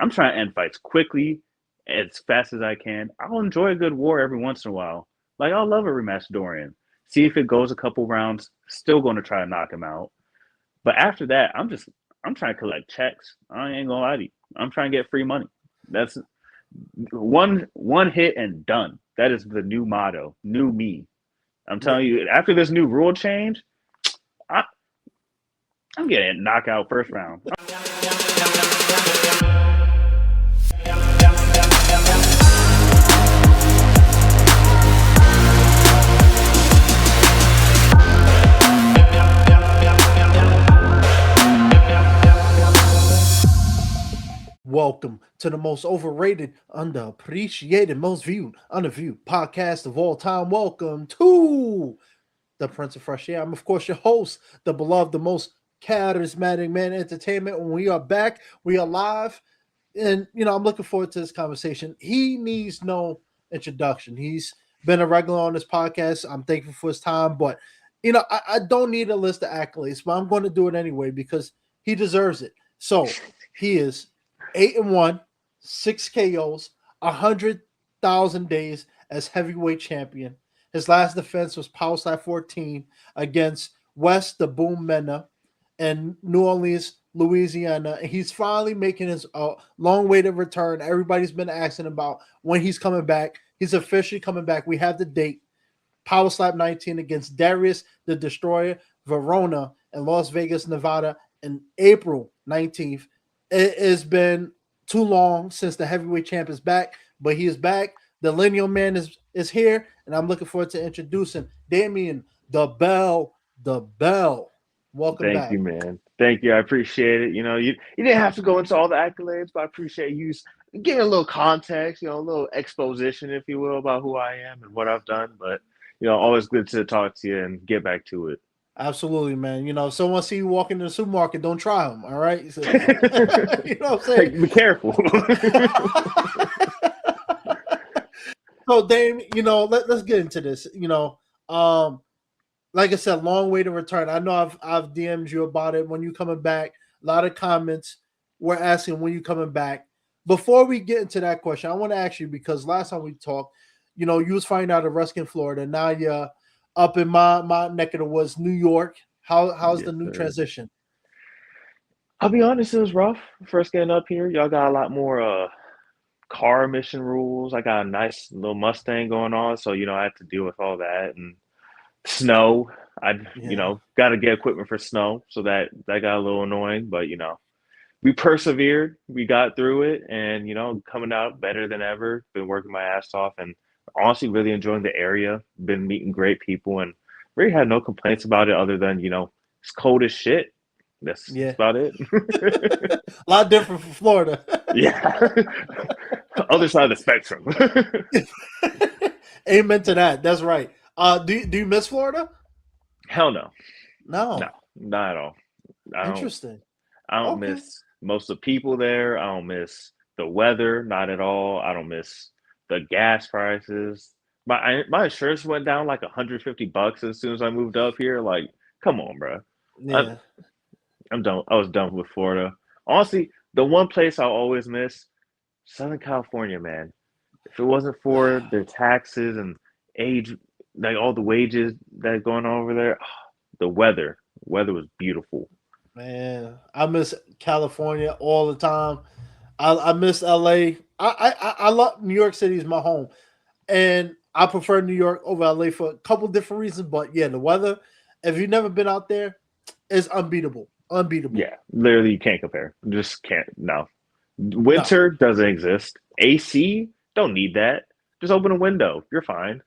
I'm trying to end fights quickly, as fast as I can. I'll enjoy a good war every once in a while. Like I'll love a rematch Dorian. See if it goes a couple rounds. Still going to try to knock him out. But after that, I'm trying to collect checks. I ain't gonna lie to you. I'm trying to get free money. That's one hit and done. That is the new motto. New me. I'm telling you. After this new rule change, I, I'm getting knockout first round. Welcome to the most overrated, underappreciated, most viewed, underviewed podcast of all time. Welcome to the Prince of Fresh Air. I'm, of course, your host, the beloved, the most charismatic man entertainment. When we are back, we are live. And, I'm looking forward to this conversation. He needs no introduction. He's been a regular on this podcast. I'm thankful for his time. But, I don't need a list of accolades, but I'm going to do it anyway because he deserves it. So he is 8-1, 6 KOs, 100,000 days as heavyweight champion. His last defense was Power Slap 14 against Wes the Boom Mena in New Orleans, Louisiana. He's finally making his long-awaited return. Everybody's been asking about when he's coming back. He's officially coming back. We have the date. Power Slap 19 against Darius the Destroyer, Varona in Las Vegas, Nevada, in April 19th. It has been too long since the heavyweight champ is back, but he is back. The lineal man is here, and I'm looking forward to introducing Damien Dibbell. Welcome back. Thank you, man. Thank you. I appreciate it. You didn't have to go into all the accolades, but I appreciate you giving a little context, a little exposition, if you will, about who I am and what I've done. But always good to talk to you and get back to it. Absolutely, man. If someone see you walking in the supermarket, don't try them. All right. So, you know what I'm saying? Be careful. So, Dame, let's get into this. Like I said, long way to return. I know I've DM'd you about it when you coming back. A lot of comments were asking when you coming back. Before we get into that question, I want to ask you because last time we talked, you was finding out of Ruskin, Florida. Now you're up in my neck of the woods, New York. How's the new transition? I'll be honest, it was rough first getting up here. Y'all got a lot more car emission rules. I got a nice little Mustang going on, so I had to deal with all that and snow. Got to get equipment for snow, so that got a little annoying. But we persevered, we got through it, and coming out better than ever. Been working my ass off, and honestly really enjoying the area. Been meeting great people, and really had no complaints about it other than it's cold as shit. That's about it. A lot different from Florida. Yeah. Other side of the spectrum. Amen to that. That's right. Do you miss Florida? Hell no. No, not at all. Interesting. I don't miss most of the people there. I don't miss the weather, not at all. I don't miss the gas prices. My insurance went down like $150 as soon as I moved up here. Like, come on, bro. Yeah. I'm done. I was done with Florida. Honestly, the one place I'll always miss, Southern California, man. If it wasn't for their taxes and age, like all the wages that are going on over there, the weather was beautiful. Man, I miss California all the time. I miss LA. I love New York City is my home, and I prefer New York over LA for a couple different reasons. But yeah, the weather. If you've never been out there, is unbeatable. Yeah, literally, you can't compare. Just can't. No, winter doesn't exist. AC, don't need that. Just open a window. You're fine.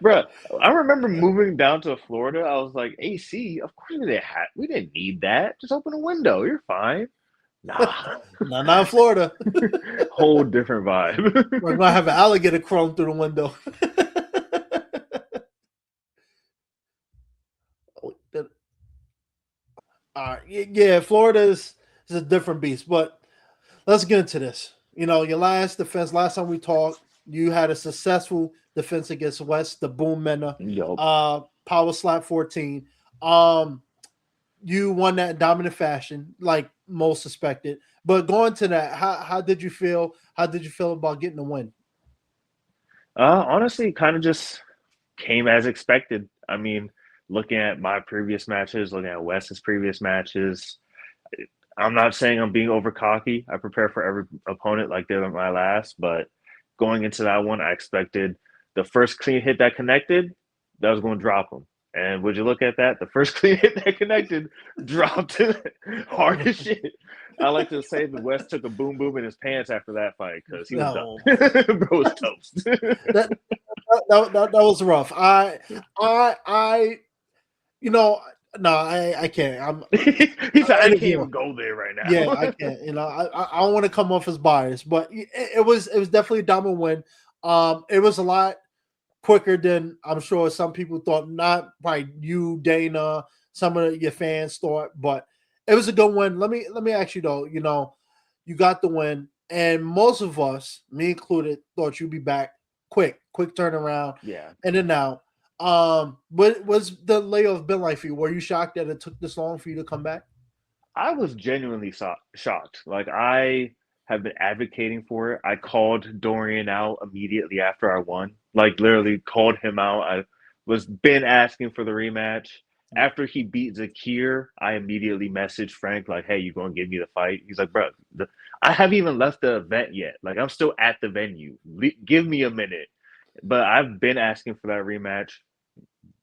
Bro, I remember moving down to Florida. I was like, AC, of course we didn't need that. Just open a window. You're fine. Nah. Not in Florida. Whole different vibe. We're gonna have an alligator crawling through the window. Yeah, Florida is a different beast. But let's get into this. Your last defense, last time we talked, you had a successful defense against Wes the Boom Mena. Yep. Power Slap 14. you won that in dominant fashion, like most suspected. But going to that, how did you feel? How did you feel about getting the win? Honestly, kind of just came as expected. I mean, looking at my previous matches, looking at Wes's previous matches, I'm not saying I'm being over cocky. I prepare for every opponent like they're my last, but going into that one, I expected the first clean hit that connected, that was going to drop him. And would you look at that? The first clean hit that connected dropped hard as shit. I like to say the West took a boom boom in his pants after that fight because he was done. No, Bro was toast. that that was rough. I you know, no, I can't. He said, I I can't interview. even go there right Yeah, now. I can't. I don't want to come off as biased, but it was definitely a dominant win. It was a lot quicker than I'm sure some people thought. Not by you, Dana, some of your fans thought, but it was a good win. Let me ask you though. You got the win, and most of us, me included, thought you'd be back quick turnaround, Yeah. in and out. What was the layoff been like for you? Were you shocked that it took this long for you to come back? I was genuinely shocked. Like I have been advocating for it. I called Dorian out immediately after I won. Like literally called him out. I was been asking for the rematch. After he beat Zakir, I immediately messaged Frank like, "Hey, you gonna give me the fight?" He's like, "Bro, I haven't even left the event yet. Like I'm still at the venue. Give me a minute." But I've been asking for that rematch.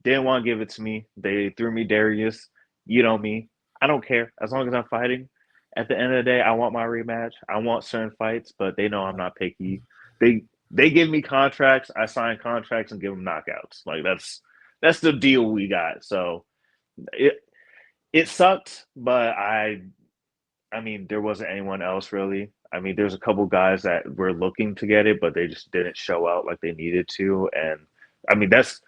Didn't want to give it to me. They threw me Darius. You know me. I don't care as long as I'm fighting. At the end of the day, I want my rematch. I want certain fights, but they know I'm not picky. They give me contracts. I sign contracts and give them knockouts. Like that's the deal we got. So it it sucked, but I mean there wasn't anyone else really. I mean there's a couple guys that were looking to get it, but they just didn't show out like they needed to. And I mean that's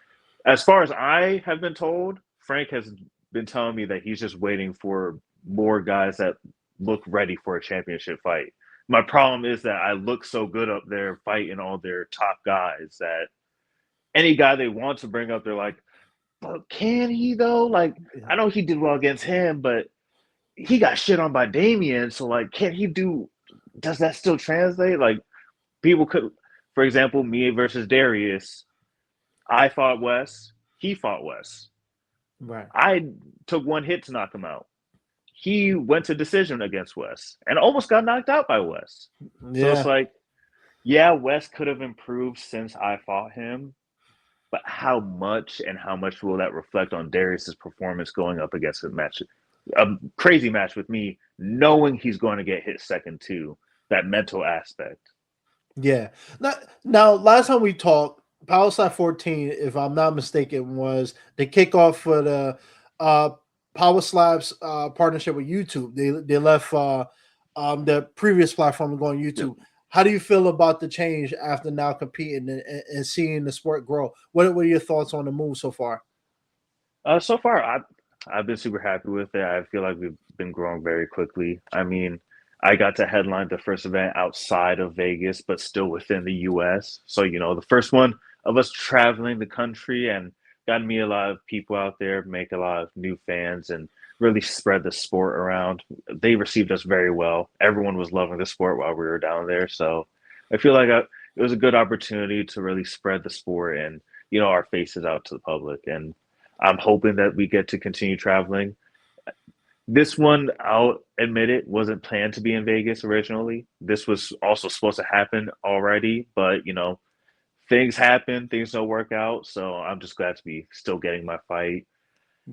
as far as I have been told, Frank has been telling me that he's just waiting for more guys that look ready for a championship fight. My problem is that I look so good up there fighting all their top guys that any guy they want to bring up, they're like, but can he though? Like, Yeah. I know he did well against him, but he got shit on by Damien. So, like, can he do? Does that still translate? Like, people could, for example, me versus Darius. I fought Wes. He fought Wes. Right. I took one hit to knock him out. He went to decision against Wes and almost got knocked out by Wes. So it's Yeah. like, yeah, Wes could have improved since I fought him, but how much and how much will that reflect on Darius's performance going up against a crazy match with me, knowing he's going to get hit second too? That mental aspect. Yeah. Now, last time we talked, Power Slap 14, if I'm not mistaken, was the kickoff for the uh, Power Slaps partnership with YouTube. They left the previous platform and going Yep. YouTube. How do you feel about the change after now competing and seeing the sport grow? What are your thoughts on the move so far? So far, I've been super happy with it. I feel like we've been growing very quickly. I mean, I got to headline the first event outside of Vegas, but still within the U.S. So the first one of us traveling the country and got to meet a lot of people out there, make a lot of new fans, and really spread the sport around. They received us very well. Everyone was loving the sport while we were down there. So I feel like it was a good opportunity to really spread the sport and our faces out to the public. And I'm hoping that we get to continue traveling. This one, I'll admit it, wasn't planned to be in Vegas originally. This was also supposed to happen already, but things happen, things don't work out. So I'm just glad to be still getting my fight.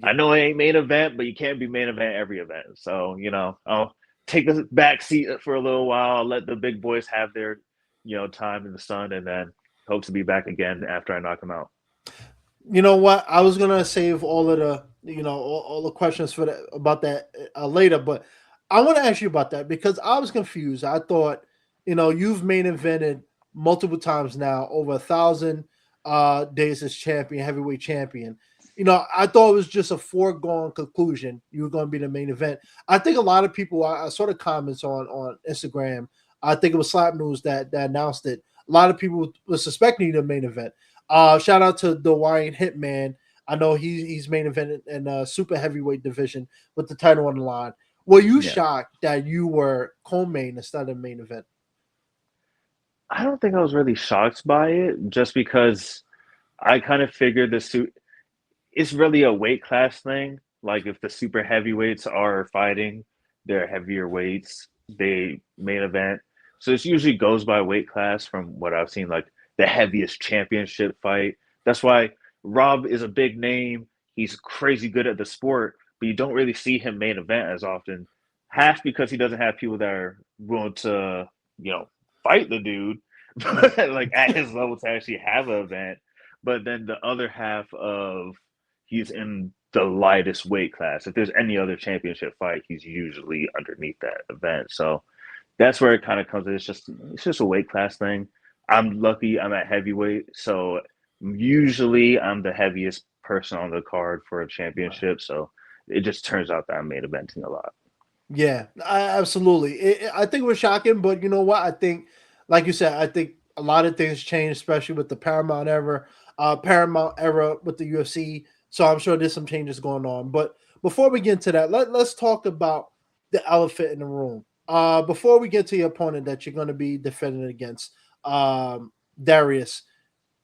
I Yeah. know it ain't main event, but you can't be main event every event. So, I'll take the back seat for a little while. I'll let the big boys have their, time in the sun and then hope to be back again after I knock them out. You know what? I was gonna save all of the all the questions for about that later, but I want to ask you about that because I was confused. I thought you've main evented multiple times now, over 1,000 days as champion, heavyweight champion. I thought it was just a foregone conclusion you were going to be the main event. I think a lot of people, I saw the comments on Instagram. I think it was Slap News that announced it. A lot of people were suspecting you the main event. Shout out to the Hawaiian Hitman. I know he's main event in a super heavyweight division with the title on the line. Were you Yeah. shocked that you were co-main instead of main event? I don't think I was really shocked by it just because I kind of figured it's really a weight class thing. Like if the super heavyweights are fighting, they're heavier weights, they main event. So it usually goes by weight class from what I've seen, like the heaviest championship fight. That's why Rob is a big name. He's crazy good at the sport, but you don't really see him main event as often. Half because he doesn't have people that are willing to, fight the dude, Right. like at his level to actually have an event. But then the other half of he's in the lightest weight class. If there's any other championship fight, he's usually underneath that event. So that's where it kind of comes in. It's just a weight class thing. I'm lucky I'm at heavyweight, so usually I'm the heaviest person on the card for a Right. championship. So it just turns out that I'm main eventing a lot. Yeah, absolutely. I think it was shocking, but you know what? I think, like you said, I think a lot of things changed, especially with the Paramount era with the UFC. So I'm sure there's some changes going on. But before we get into that, let's talk about the elephant in the room. Before we get to your opponent that you're going to be defending against, Darius,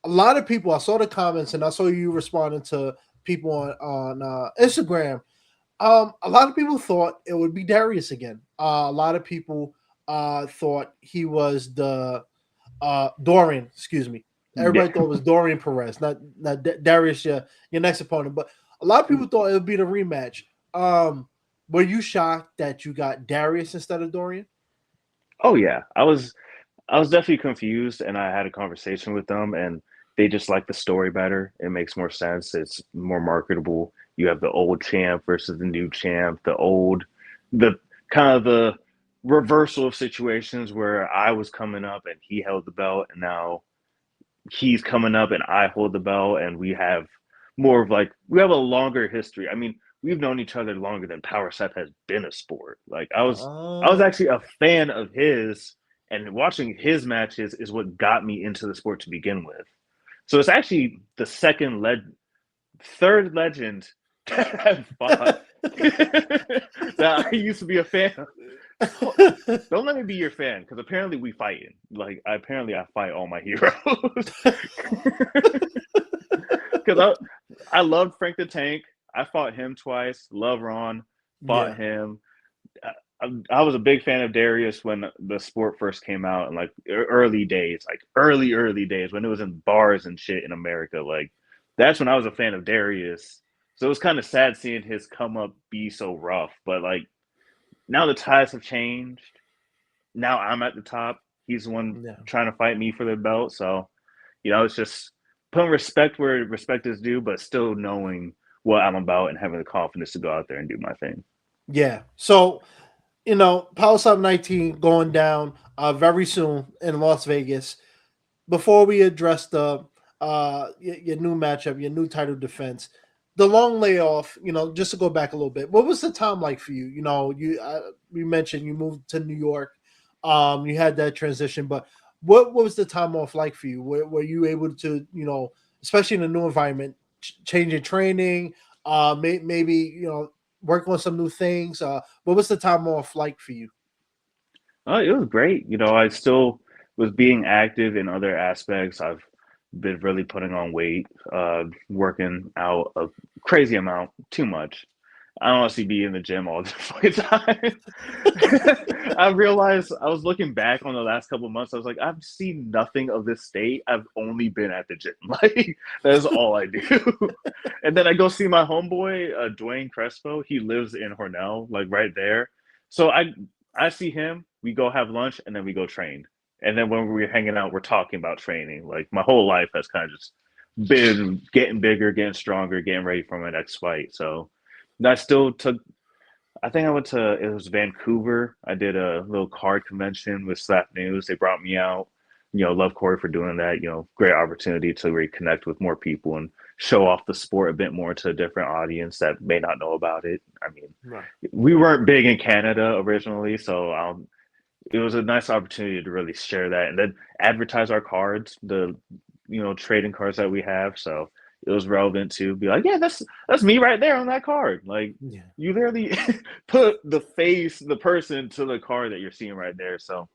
a lot of people, I saw the comments and I saw you responding to people on Instagram. A lot of people thought it would be Darius again. A lot of people thought he was the Dorian. Excuse me. Yeah. Everybody thought it was Dorian Perez, not Darius, your next opponent. But a lot of people thought it would be the rematch. Were you shocked that you got Darius instead of Dorian? Oh yeah. I was definitely confused, and I had a conversation with them, and they just like the story better. It makes more sense. It's more marketable. You have the old champ versus the new champ. The kind of the reversal of situations where I was coming up and he held the belt, and now he's coming up and I hold the belt, and we have a longer history. I mean, we've known each other longer than Power Set has been a sport. Like I was Oh, actually a fan of his, and watching his matches is what got me into the sport to begin with. So it's actually the third legend that I've fought that I used to be a fan of. Don't let me be your fan because apparently we fighting. Like apparently I fight all my heroes. Because I loved Frank the Tank. I fought him twice. Love Ron. Fought yeah. him. I was a big fan of Darius when the sport first came out in like early days, like early days when it was in bars and shit in America. Like that's when I was a fan of Darius. So it was kind of sad seeing his come up be so rough. But like now the tides have changed. Now I'm at the top. He's the one Yeah. trying to fight me for the belt. So it's just putting respect where respect is due, but still knowing what I'm about and having the confidence to go out there and do my thing. Yeah. So, Power Stop 19 going down very soon in Las Vegas. Before we address the your new matchup, your new title defense, the long layoff, just to go back a little bit, what was the time like for you? You mentioned you moved to New York, you had that transition, but what was the time off like for you? Were you able to, especially in a new environment, change your training, maybe work on some new things? What was the time off like for you? Oh, it was great. I still was being active in other aspects. I've been really putting on weight, working out a crazy amount, too much. I don't honestly be in the gym all the fucking time. I realized I was looking back on the last couple of months. I was like, I've seen nothing of this state. I've only been at the gym. Like that is all I do. And then I go see my homeboy, Dwayne Crespo. He lives in Hornell, like right there. So I see him. We go have lunch, and then we go train. And then when we're hanging out, we're talking about training. Like my whole life has kind of just been getting bigger, getting stronger, getting ready for my next fight. So I still took. I think I went to it was Vancouver. I did a little card convention with Slap News. They brought me out. Love Corey for doing that. Great opportunity to reconnect with more people and show off the sport a bit more to a different audience that may not know about it. I mean, Right. we weren't big in Canada originally, so it was a nice opportunity to really share that and then advertise our cards, the trading cards that we have. So it was relevant to be like, yeah, that's me right there on that card. Like Yeah. you literally put the person to the card that you're seeing right there. So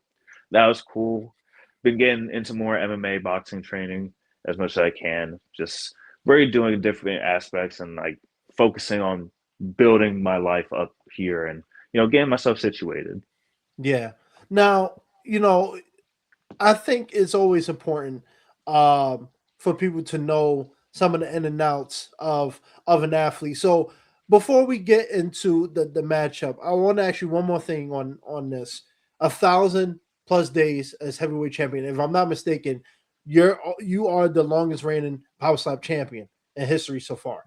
that was cool. Been getting into more MMA boxing training as much as I can. Just really doing different aspects and like focusing on building my life up here and getting myself situated. Yeah. Now, I think it's always important for people to know some of the in and outs of an athlete. So before we get into the matchup, I want to ask you one more thing on this. 1,000+ days as heavyweight champion. If I'm not mistaken, you are the longest reigning power slap champion in history so far.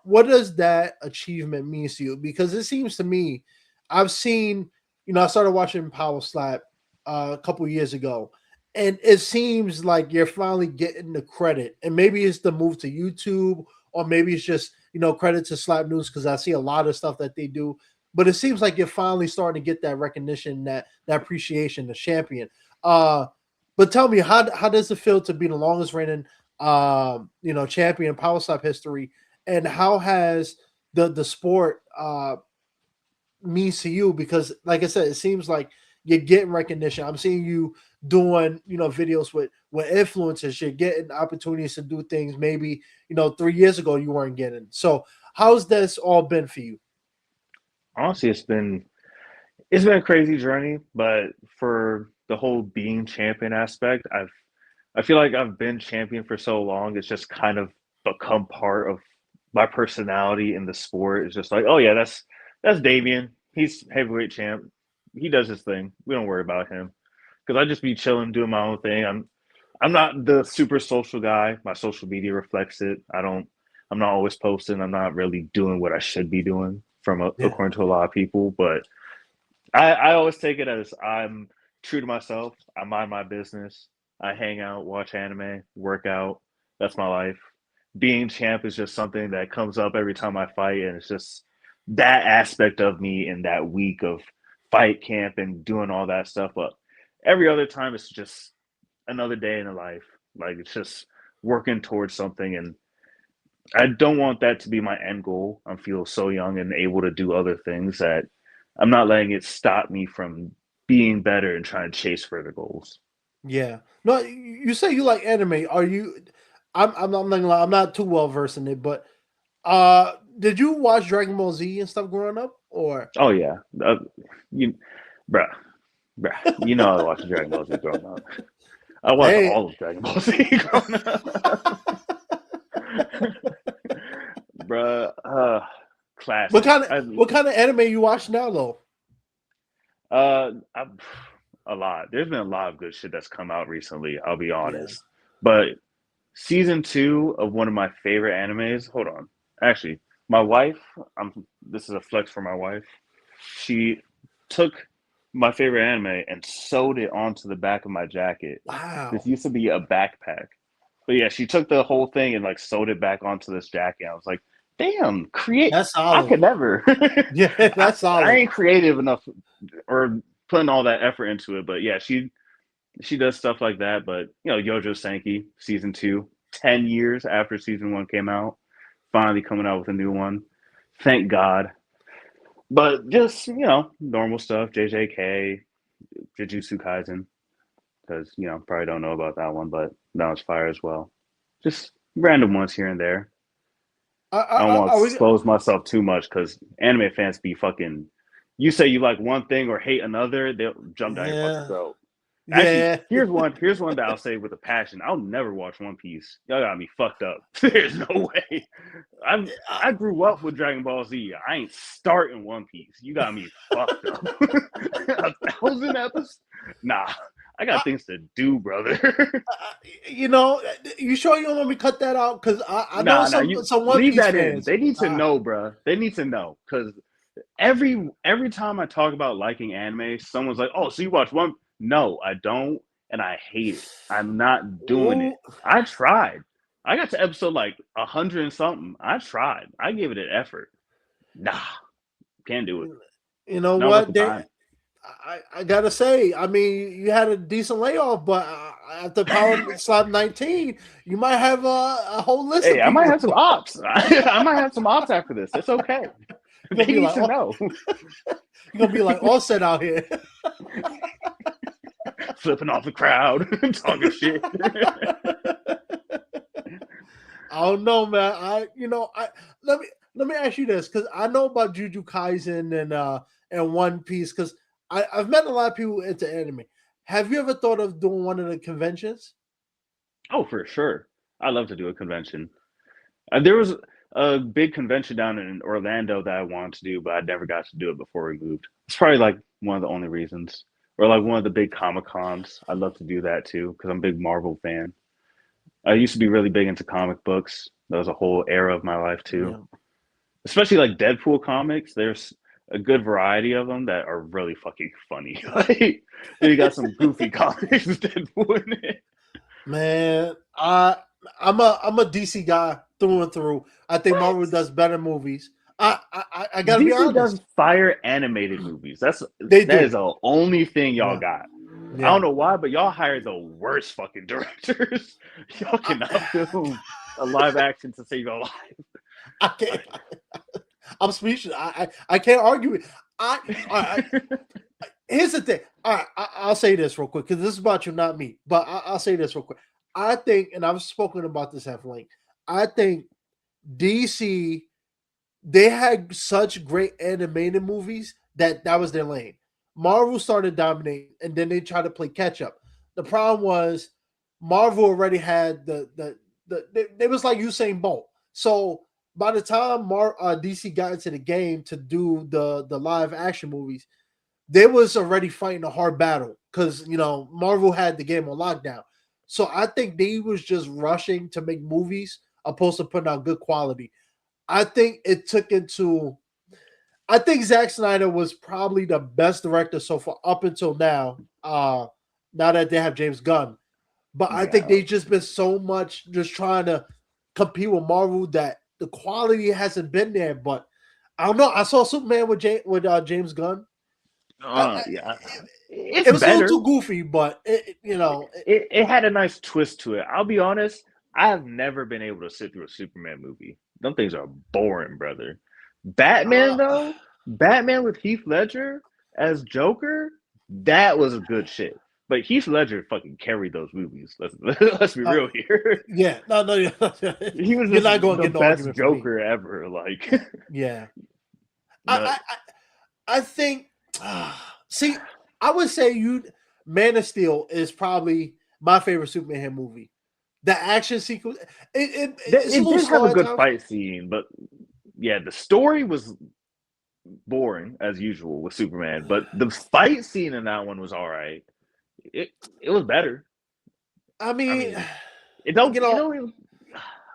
What does that achievement mean to you? Because it seems to me, I've seen, I started watching power slap a couple years ago, and it seems like you're finally getting the credit. And maybe it's the move to YouTube, or maybe it's just credit to Slap News because I see a lot of stuff that they do. But it seems like you're finally starting to get that recognition, that appreciation, the champion. Uh, but tell me, how does it feel to be the longest reigning champion in power slap history, and how has the sport means to you? Because like I said, it seems like you're getting recognition. I'm seeing you doing videos with influencers. You're getting opportunities to do things maybe 3 years ago you weren't getting. So how's this all been for you? Honestly, it's been a crazy journey, but for the whole being champion aspect, I feel like I've been champion for so long. It's just kind of become part of my personality in the sport. It's just like, oh yeah, that's Damien. He's heavyweight champ. He does his thing. We don't worry about him because I just be chilling, doing my own thing. I'm not the super social guy. My social media reflects it. I'm not always posting. I'm not really doing what I should be doing Yeah. according to a lot of people. But I always take it as I'm true to myself. I mind my business. I hang out, watch anime, work out. That's my life. Being champ is just something that comes up every time I fight, and it's just that aspect of me in that week of fight camp and doing all that stuff. But every other time, it's just another day in the life. Like it's just working towards something, and I don't want that to be my end goal. I feel so young and able to do other things that I'm not letting it stop me from being better and trying to chase further goals. Yeah. No, you say you like anime. Are you? I'm not gonna lie, I'm not too well versed in it, but did you watch Dragon Ball Z and stuff growing up, or? Oh yeah, you, bruh, bruh. You know I watched Dragon Ball Z growing up. I watched Hey, all of Dragon Ball Z growing up, bruh. what Classic. kind of what kind of anime you watch now though? I, a lot. There's been a lot of good shit that's come out recently. I'll be Yeah. honest, but season two of one of my favorite animes. Hold on, actually, my wife. This is a flex for my wife. She took my favorite anime and sewed it onto the back of my jacket. This Wow. used to be a backpack, but yeah, she took the whole thing and like sewed it back onto this jacket. I was like, damn, create. That's I solid. could never. Yeah, I, that's I solid. ain't creative enough or putting all that effort into it. But yeah, she does stuff like that. But Yojo Senki season two, 10 years after season one came out, finally coming out with a new one. Thank God. But just normal stuff. JJK, Jujutsu Kaisen, because probably don't know about that one, but that was fire as well. Just random ones here and there. I don't want to Are we? expose myself too much because anime fans be fucking. You say you like one thing or hate another, they'll jump down your fucking Yeah, throat. Actually, yeah. here's one. Here's one that I'll say with a passion. I'll never watch One Piece. Y'all got me fucked up. There's no way. I Uh, I grew up with Dragon Ball Z. I ain't starting One Piece. You got me fucked up. 1,000 episodes? Nah, I got I, things to do, brother. you know, you sure you don't want me to cut that out? Because I know Nah, some you some One leave Piece that in. fans. They need to know, bro. They need to know because every time I talk about liking anime, someone's like, "Oh, so you watch one?" No, I don't, and I hate it. I'm not doing it. Ooh, I tried. I got to episode like 100 and something. I tried. I gave it an effort. Nah, can't do it. you know Not worth what? the time. I gotta say, I mean, you had a decent layoff, but after Power Slap 19, you might have a whole list Hey, of I might people. have some ops. I might have some ops after this. It's okay. You're They gonna be need like, to know. you're gonna be like Offset out here. Flipping off the crowd, talking shit. I don't know, man. Let me ask you this, because I know about Juju Kaisen and One Piece, because I've met a lot of people into anime. Have you ever thought of doing one of the conventions? Oh, for sure. I love to do a convention. There was a big convention down in Orlando that I wanted to do, but I never got to do it before we moved. It's probably like one of the only reasons. Or like one of the big Comic Cons. I'd love to do that too, because I'm a big Marvel fan. I used to be really big into comic books. That was a whole era of my life too. Yeah. Especially like Deadpool comics. There's a good variety of them that are really fucking funny. Like, you got some goofy comics with Deadpool in it. Man, I'm a DC guy through and through. I think What? Marvel does better movies. I gotta be DC honest. does fire animated movies. They That do. is the only thing y'all Yeah. got. I Yeah. don't know why, but y'all hire the worst fucking directors. Y'all cannot I, film a live action to save your life. I can't. I'm speechless. I can't argue it. I Here's the thing. All right, I'll say this real quick, because this is about you, not me. But I'll say this real quick. I think, and I've spoken about this at length. I think DC, they had such great animated movies that was their lane. Marvel started dominating, and then they tried to play catch up. The problem was Marvel already had they was like Usain Bolt. So by the time DC got into the game to do the live action movies, they was already fighting a hard battle, because Marvel had the game on lockdown. So I think they was just rushing to make movies opposed to putting out good quality. I think it took into. I think Zack Snyder was probably the best director so far up until now. Now that they have James Gunn, but I think Yeah. they just been so much just trying to compete with Marvel that the quality hasn't been there. But I don't know. I saw Superman with James Gunn. Yeah. It It's was a little better. too goofy, but It had a nice twist to it. I'll be honest, I have never been able to sit through a Superman movie. Them things are boring, brother. Batman, uh, though, Batman with Heath Ledger as Joker, that was a good shit. But Heath Ledger fucking carried those movies. Let's be uh, real here. yeah, no, He was you're just not going to the get no best argument from me. Joker ever. Like, Yeah, no, I, I think. See, I would say Man of Steel is probably my favorite Superman movie. The action sequence, it's a it little did have slow a at good times. fight scene, but yeah, the story was boring as usual with Superman, but the fight scene in that one was all right. It it was better. I I mean, mean, it don't you know,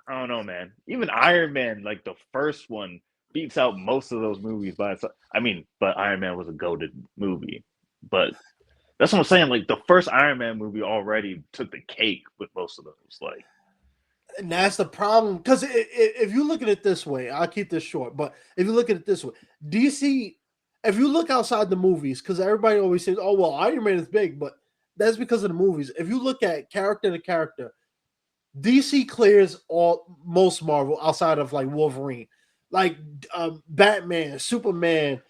I don't know, man. Even Iron Man, like the first one, beats out most of those movies by itself. I mean, but Iron Man was a goated movie. But that's what I'm saying. Like the first Iron Man movie already took the cake with most of those. Like, and that's the problem. Because if you look at it this way, I'll keep this short. But if you look at it this way, DC, if you look outside the movies, because everybody always says, "Oh well, Iron Man is big," but that's because of the movies. If you look at character to character, DC clears most Marvel outside of like Wolverine, like Batman, Superman,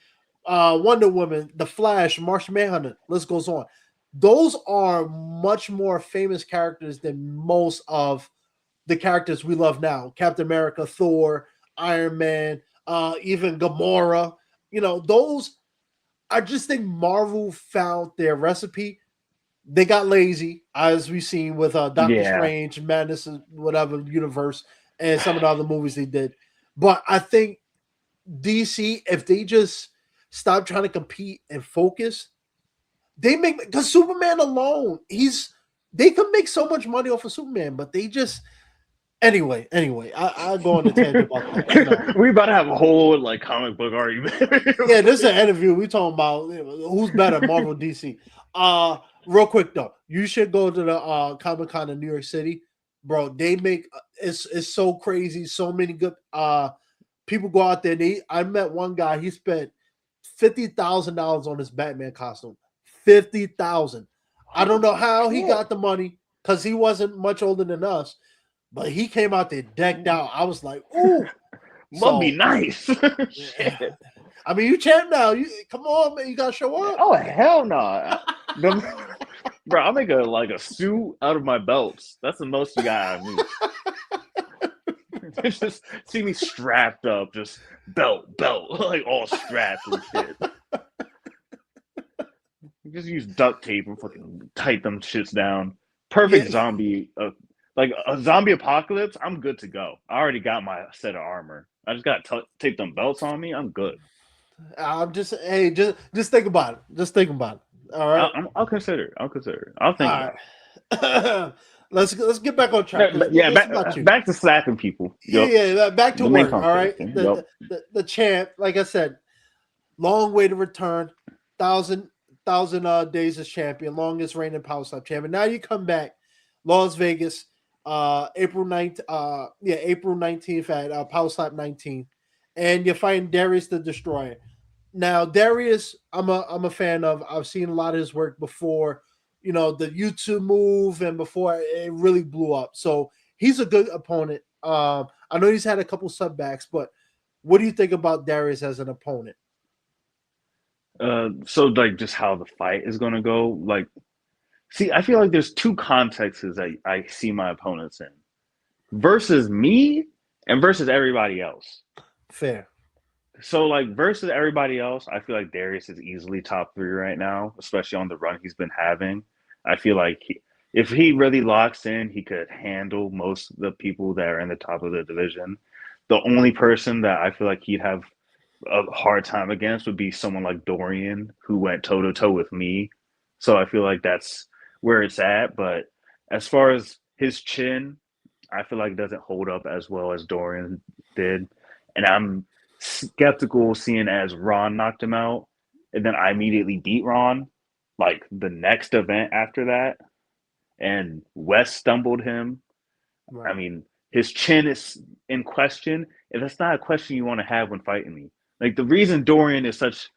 Wonder Woman, The Flash, Martian Manhunter. List goes on. Those are much more famous characters than most of the characters we love now. Captain America, Thor, Iron Man, even Gamora. Those. I just think Marvel found their recipe. They got lazy, as we've seen with Doctor yeah, Strange, Madness, whatever universe, and some of the other movies they did. But I think DC, if they just stop trying to compete and focus, they make, because Superman alone, they could make so much money off of Superman, but they just anyway, I'll go on a tangent about that. we about to have a whole like comic book argument. Yeah, this is an interview. We talking about who's better, Marvel, DC. Real quick though, you should go to the Comic Con in New York City, bro. They make it's so crazy. So many good people go out there. I met one guy. He spent $50,000 on his Batman costume. 50,000. I don't know how he Shit. got the money. because he wasn't much older than us, but he came out there decked out. I was like, ooh. Must be So, nice. yeah. Shit. I mean, you champ now. You come on, man. You gotta show up. Oh hell no. Bro, I'll make a suit out of my belts. That's the most you got out of me. Just see me strapped up, just belt, like all strapped and shit. Just use duct tape and fucking tight them shits down. Yeah, Perfect zombie, like a zombie apocalypse. I'm good to go. I already got my set of armor. I just got to tape them belts on me. I'm good. I'm just hey, just think about it. Just think about it. All right, I'll consider it. I'll consider it. I'll think about all right. let's get back on track because it. Yeah, what's about you? back to slapping people. Yeah, Yup. yeah. Back to The main work. All right. conversation. Yup. The champ, like I said, long way to return. Thousand thousand days as champion, longest reigning power slap champion. Now you come back, Las Vegas, April 19th at Power Slap 19, and you find Darius the Destroyer. Now Darius, I'm a fan of. I've seen a lot of his work before, the YouTube move and before it really blew up. So he's a good opponent. I know he's had a couple setbacks, but what do you think about Darius as an opponent? So like just how the fight is gonna go. Like, see, I feel like there's two contexts that I see my opponents in versus me and versus everybody else. Fair. So like versus everybody else, I feel like Darius is easily top three right now, especially on the run he's been having. I feel like if he really locks in, he could handle most of the people that are in the top of the division. The only person that I feel like he'd have a hard time against would be someone like Dorian, who went toe to toe with me. So I feel like that's where it's at. But as far as his chin, I feel like it doesn't hold up as well as Dorian did. And I'm skeptical seeing as Ron knocked him out. And then I immediately beat Ron, like the next event after that. And Wes stumbled him. I Right. mean, his chin is in question, and that's not a question you want to have when fighting me. Like the reason Dorian is such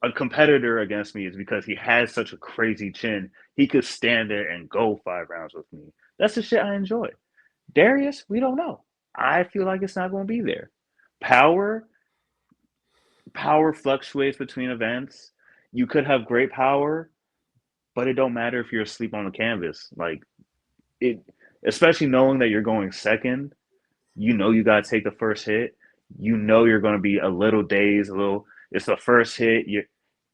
a competitor against me is because he has such a crazy chin. He could stand there and go 5 rounds with me. That's the shit I enjoy. Darius, we don't know. I feel like it's not going to be there. Power, power fluctuates between events. You could have great power, but it don't matter if you're asleep on the canvas. Like it, especially knowing that you're going second. You got to take the first hit. You're going to be a little dazed, a little. It's the first hit. You're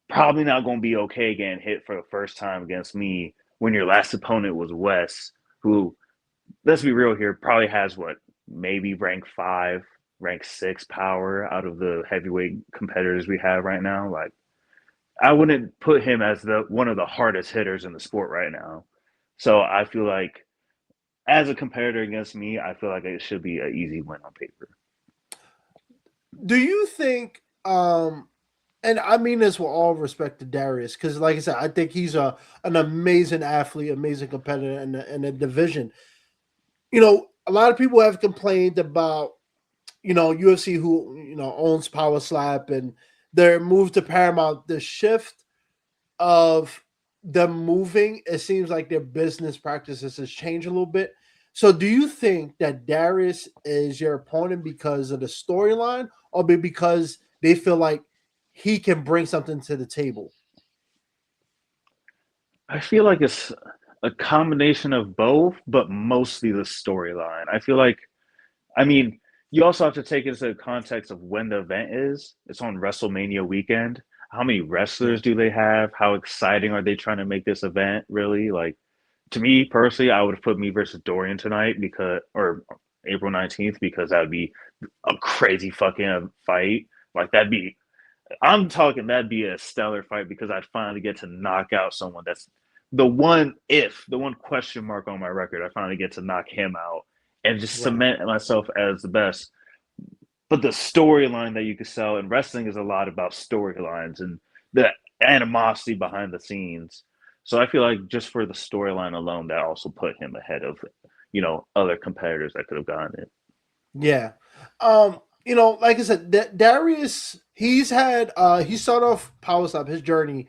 probably not going to be okay getting hit for the first time against me when your last opponent was Wes, who, let's be real here, probably has what, maybe rank five, rank six power out of the heavyweight competitors we have right now. Like, I wouldn't put him as the one of the hardest hitters in the sport right now. So I feel like as a competitor against me, I feel like it should be an easy win on paper. Do you think and I mean this with all respect to Darius, because like I said, I think he's an amazing athlete, amazing competitor in the division. A lot of people have complained about, UFC who, owns Power Slap and their move to Paramount, the shift of them moving, it seems like their business practices has changed a little bit. So do you think that Darius is your opponent because of the storyline or because they feel like he can bring something to the table? I feel like it's a combination of both, but mostly the storyline. I feel like, I mean, you also have to take into the context of when the event is. It's on WrestleMania weekend. How many Yeah. wrestlers do they have? How exciting are they trying to make this event really? Like, to me personally, I would have put me versus Dorian tonight because, or April 19th, because that would be a crazy fucking fight. Like, I'm talking that'd be a stellar fight because I'd finally get to knock out someone that's the one question mark on my record. I finally get to knock him out and just Right. cement myself as the best. But the storyline that you could sell, and wrestling is a lot about storylines and the animosity behind the scenes. So I feel like just for the storyline alone, that also put him ahead of, other competitors that could have gotten it. Yeah. Like I said, Darius, he started off Power Slap, his journey.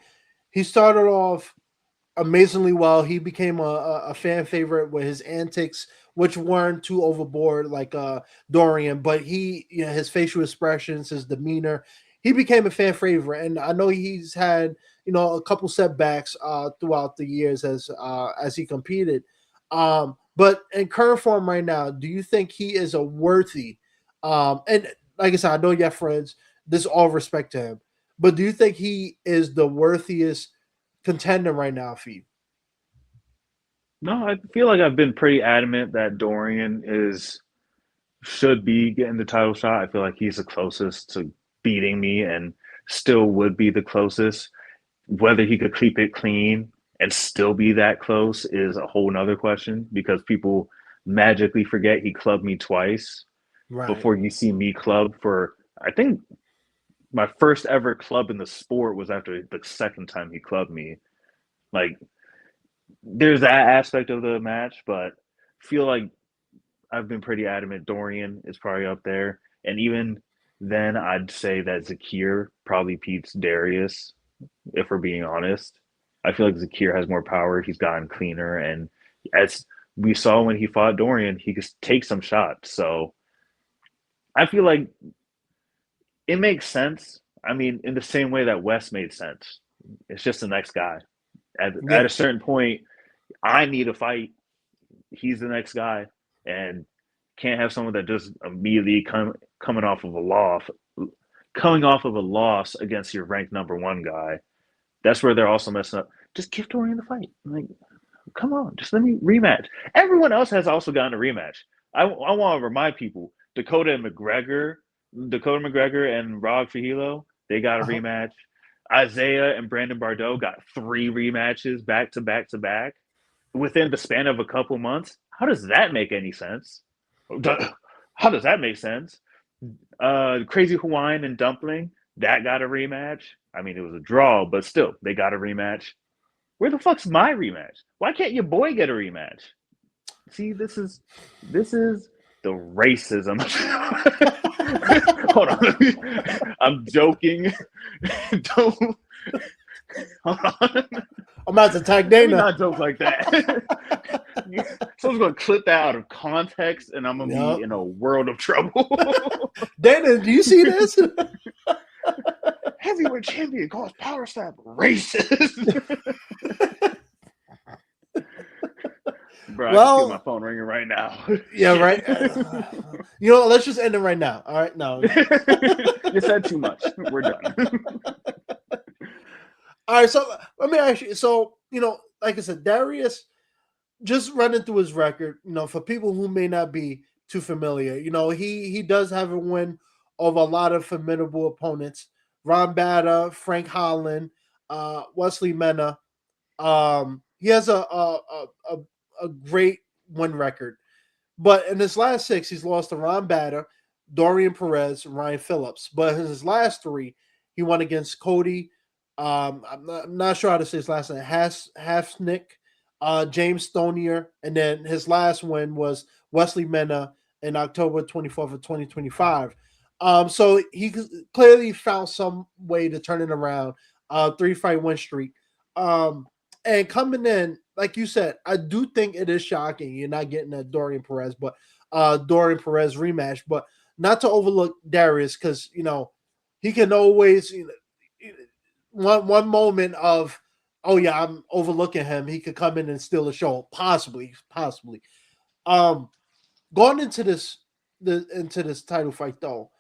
He started off amazingly well. He became a fan favorite with his antics, which weren't too overboard like Dorian, but his facial expressions, his demeanor, he became a fan favorite. And I know he's had a couple setbacks throughout the years as he competed. But in current form right now, do you think he is a worthy? And like I said, I know you have friends. This all respect to him, but do you think he is the worthiest contender right now for you? No, I feel like I've been pretty adamant that Dorian is should be getting the title shot. I feel like he's the closest to beating me and still would be the closest. Whether he could keep it clean and still be that close is a whole nother question because people magically forget he clubbed me twice Right. before you see me club for, I think my first ever club in the sport was after the second time he clubbed me. Like, there's that aspect of the match, but feel like I've been pretty adamant Dorian is probably up there. And even then, I'd say that Zakir probably beats Darius, if we're being honest. I feel like Zakir has more power. He's gotten cleaner. And as we saw when he fought Dorian, he could take some shots. So I feel like it makes sense. I mean, in the same way that Wes made sense. It's just the next guy. At Yeah. a certain point, I need a fight. He's the next guy. And can't have someone that just immediately coming off of a loss, coming off of a loss against your ranked number one guy. That's where they're also messing up. Just give Dorian the fight. Like, come on, just let me rematch. Everyone else has also gotten a rematch. I want to remind people: Dakota McGregor, and Rog Fahilo, they got a Uh-huh. rematch. Isaiah and Brandon Bardeau got 3 rematches back to back to back within the span of a couple months. How does that make any sense? How does that make sense? Crazy Hawaiian and Dumpling, that got a rematch. I mean, it was a draw, but still, they got a rematch. Where the fuck's my rematch? Why can't your boy get a rematch? See, this is the racism. Hold on, I'm joking. Don't hold on. I'm about to tag Let me Dana. not joke like that. Someone's gonna clip that out of context, and I'm gonna be Yep. in a world of trouble. Dana, do you see this? Heavyweight champion calls power slap racist. Bro, I can feel my Well, phone ringing right now. yeah, Shit. right. Let's just end it right now. All right, no. You said too much. We're done. All right, so let me ask you. So, like I said, Darius, just running through his record, for people who may not be too familiar, he does have a win over a lot of formidable opponents. Ron Batta, Frank Holland, Wesley Mena. He has a great win record. But in his last 6, he's lost to Ron Batter, Dorian Perez, and Ryan Phillips. But in his last 3, he won against Cody. I'm not sure how to say his last name. Halfsnick, James Stonier, and then his last win was Wesley Mena in October 24th of 2025. So he clearly found some way to turn it around. 3-fight win streak. And coming in, like you said, I do think it is shocking you're not getting a Dorian Perez, but Dorian Perez rematch, but not to overlook Darius because he can always one moment of oh yeah I'm overlooking him, he could come in and steal the show, possibly. Um, Going into this title fight though,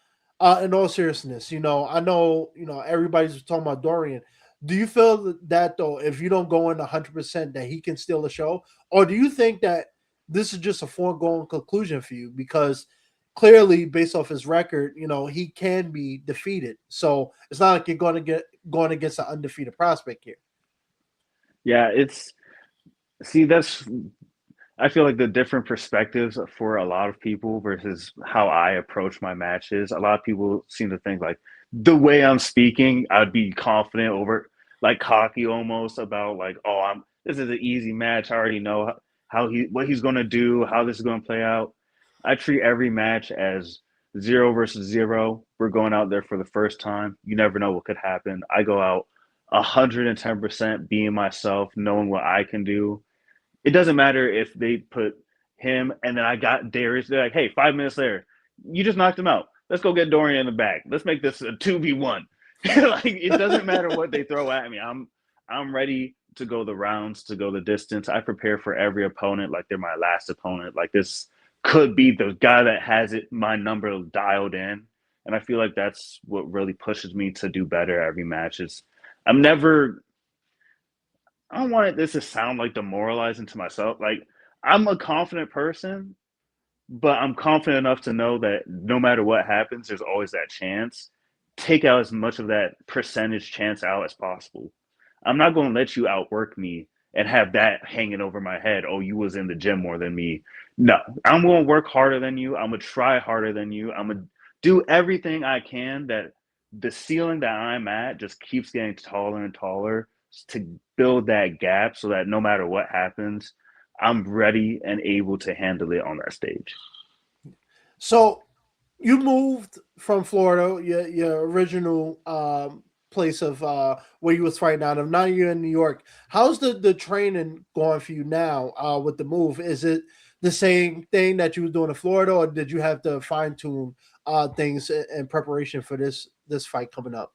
in all seriousness, I know everybody's talking about Dorian. Do you feel that though, if you don't go in 100%, that he can steal the show, or do you think that this is just a foregone conclusion for you because clearly, based off his record, he can be defeated. So it's not like you're going against an undefeated prospect here. Yeah, see, that's I feel like the different perspectives for a lot of people versus how I approach my matches. A lot of people seem to think like the way I'm speaking, I'd be confident over, like cocky almost about like, oh, this is an easy match. I already know what he's gonna do, how this is gonna play out. I treat every match as 0 versus 0. We're going out there for the first time. You never know what could happen. I go out 110% being myself, knowing what I can do. It doesn't matter if they put him and then I got Darius. They're like, hey, 5 minutes later, you just knocked him out. Let's go get Dorian in the back. Let's make this a 2v1. Like it doesn't matter what they throw at me. I'm ready to go the rounds, to go the distance. I prepare for every opponent like they're my last opponent. Like this could be the guy that has it my number dialed in. And I feel like that's what really pushes me to do better every match. Is I'm never I don't want this to sound like demoralizing to myself. Like I'm a confident person, but I'm confident enough to know that no matter what happens, there's always that chance. Take out as much of that percentage chance out as possible. I'm not going to let you outwork me and have that hanging over my head. Oh, you was in the gym more than me. No, I'm going to work harder than you. I'm going to try harder than you. I'm going to do everything I can that the ceiling that I'm at just keeps getting taller and taller to build that gap so that no matter what happens, I'm ready and able to handle it on that stage. So you moved from Florida, your original place of where you was fighting out of. Now you're in New York. How's the training going for you now with the move? Is it the same thing that you were doing in Florida, or did you have to fine tune things in preparation for this fight coming up?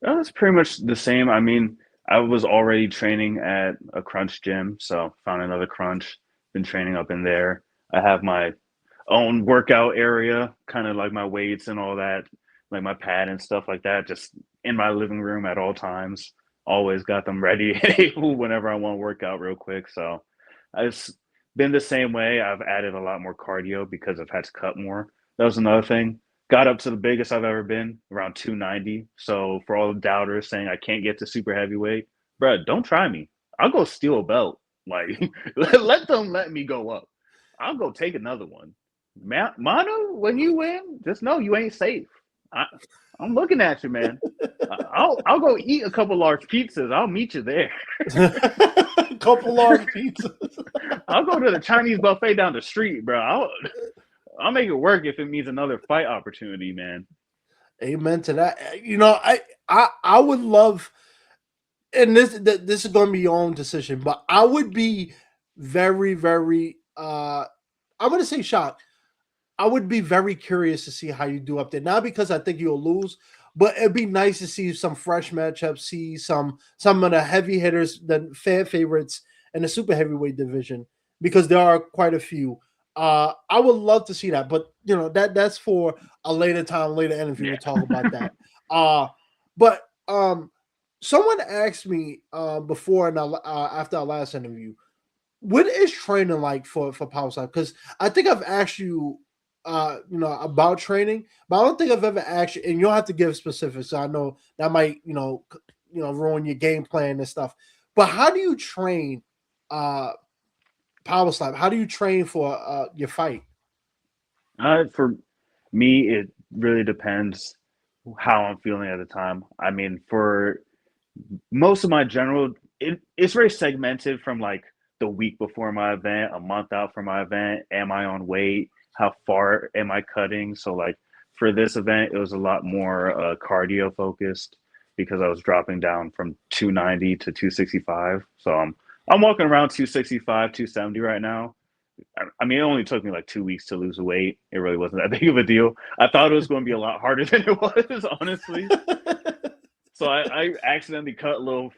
That's pretty much the same. I mean, I was already training at a crunch gym, so found another crunch, been training up in there. I have my own workout area, kind of like my weights and all that, like my pad and stuff like that, just in my living room at all times. Always got them ready and able whenever I want to work out real quick. So it's been the same way. I've added a lot more cardio because I've had to cut more. That was another thing. Got up to the biggest I've ever been, around 290. So for all the doubters saying I can't get to super heavyweight, bro, don't try me. I'll go steal a belt. Like let them let me go up. I'll go take another one. Manu, when you win, just know you ain't safe. I, I'm looking at you, man. I'll go eat a couple large pizzas. I'll meet you there. A couple large pizzas. I'll go to the Chinese buffet down the street, bro. I'll make it work if it means another fight opportunity, man. Amen to that. I would love, and this is going to be your own decision, but I would be very very I'm going to say shocked. I would be very curious to see how you do up there. Not because I think you'll lose, but it'd be nice to see some fresh matchups, see some of the heavy hitters, the fan favorites in the super heavyweight division, because there are quite a few. I would love to see that, but that's for a later time, later interview. Yeah. We'll talk about that. But someone asked me before and after our last interview, what is training like for Power Slap? Because I think I've asked you about training, but I don't think I've ever asked you, and you'll have to give specifics. So I know that might, ruin your game plan and stuff. But how do you train Power Slap? How do you train for your fight? For me, it really depends how I'm feeling at the time. I mean, for most of my general, it's very segmented from like the week before my event, a month out from my event. Am I on weight? How far am I cutting? So like for this event, it was a lot more cardio focused because I was dropping down from 290 to 265. So I'm walking around 265, 270 right now. I mean, it only took me like 2 weeks to lose the weight. It really wasn't that big of a deal. I thought it was going to be a lot harder than it was, honestly. So I accidentally cut a little.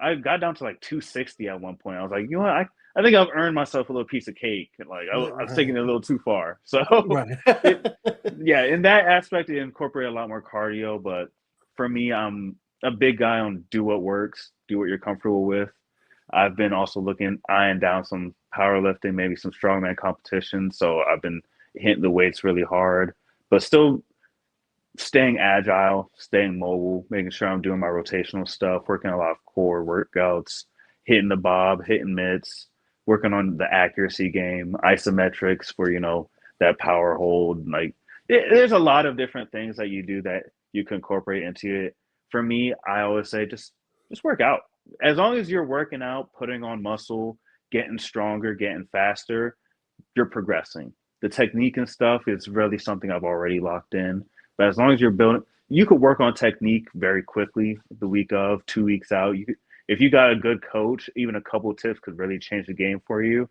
I got down to like 260 at one point. I was like, you know what? I think I've earned myself a little piece of cake. Like I was taking it a little too far. So Right. it, yeah, in that aspect, it incorporated a lot more cardio. But for me, I'm a big guy on do what works, do what you're comfortable with. I've been also eyeing down some powerlifting, maybe some strongman competition. So I've been hitting the weights really hard, but still staying agile, staying mobile, making sure I'm doing my rotational stuff, working a lot of core workouts, hitting the bob, hitting mitts, working on the accuracy game, isometrics for, that power hold. Like there's a lot of different things that you do that you can incorporate into it. For me, I always say just work out. As long as you're working out, putting on muscle, getting stronger, getting faster, you're progressing. The technique and stuff is really something I've already locked in. But as long as you're building, you could work on technique very quickly the week of, 2 weeks out. If you got a good coach, even a couple tips could really change the game for you.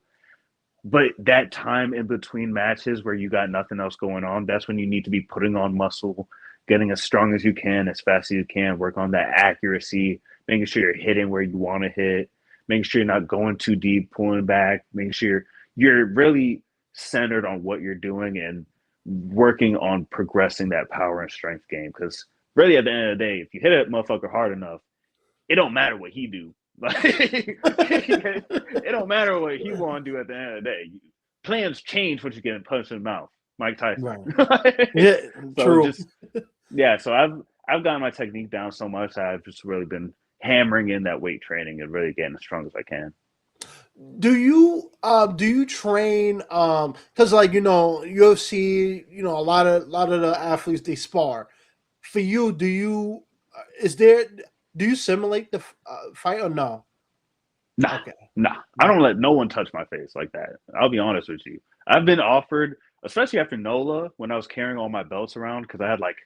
But that time in between matches where you got nothing else going on, that's when you need to be putting on muscle, getting as strong as you can, as fast as you can, work on that accuracy, making sure you're hitting where you want to hit, making sure you're not going too deep, pulling back, making sure you're really centered on what you're doing and working on progressing that power and strength game. Because really, at the end of the day, if you hit a motherfucker hard enough, it don't matter what he do. Like it don't matter what he want to do at the end of the day. Plans change once you get punched in the mouth. Mike Tyson. Right. Yeah, So true. just yeah, so I've gotten my technique down so much that I've just really been hammering in that weight training and really getting as strong as I can. Do you train because like UFC, a lot of the athletes they spar. For you, is there do you simulate the fight or no? Nah, Okay. nah. I No. don't let no one touch my face like that. I'll be honest with you. I've been offered, especially after NOLA, when I was carrying all my belts around, because I had like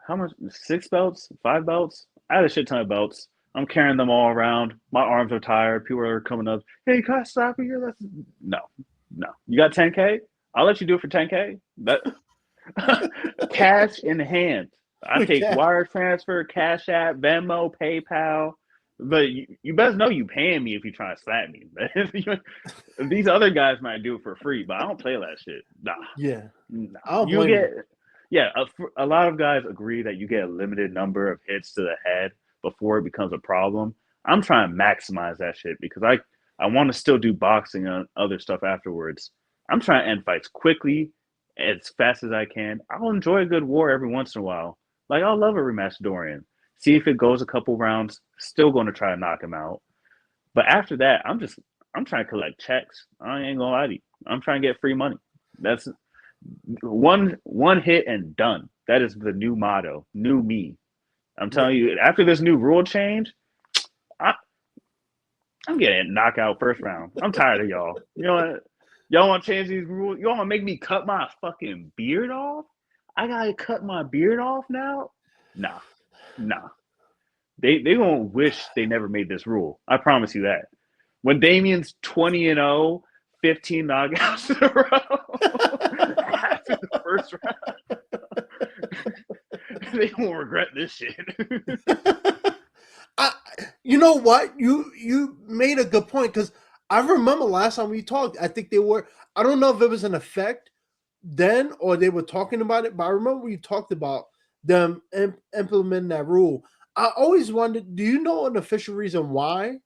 how much 6 belts, 5 belts. I had a shit ton of belts. I'm carrying them all around. My arms are tired. People are coming up. Hey, can I stop you? No, no. You got 10K? I'll let you do it for 10K. That cash in hand. I take Okay. wire transfer, Cash App, Venmo, PayPal. But you best know you paying me if you try to slap me. These other guys might do it for free, but I don't play that shit. Nah, Yeah. nah. I don't You blame get you. yeah. A lot of guys agree that you get a limited number of hits to the head before it becomes a problem. I'm trying to maximize that shit because I want to still do boxing and other stuff afterwards. I'm trying to end fights quickly, as fast as I can. I'll enjoy a good war every once in a while. Like I'll love a rematch Dorian. See if it goes a couple rounds. Still going to try to knock him out. But after that, I'm trying to collect checks. I ain't gonna lie to you. I'm trying to get free money. That's one hit and done. That is the new motto. New me. I'm Yeah. telling you. After this new rule change, I, I'm getting knockout first round. I'm tired of y'all. You know what? Y'all want to change these rules? Y'all want to make me cut my fucking beard off? I gotta cut my beard off now? Nah, nah. They gonna wish they never made this rule. I promise you that. When Damien's 20-0, 15 knockouts in a row after the first round, they won't regret this shit. I, you know what? You made a good point because I remember last time we talked. I think they were. I don't know if it was an effect then or they were talking about it, but I remember we talked about them implementing that rule. I always wondered. Do you know an official reason why?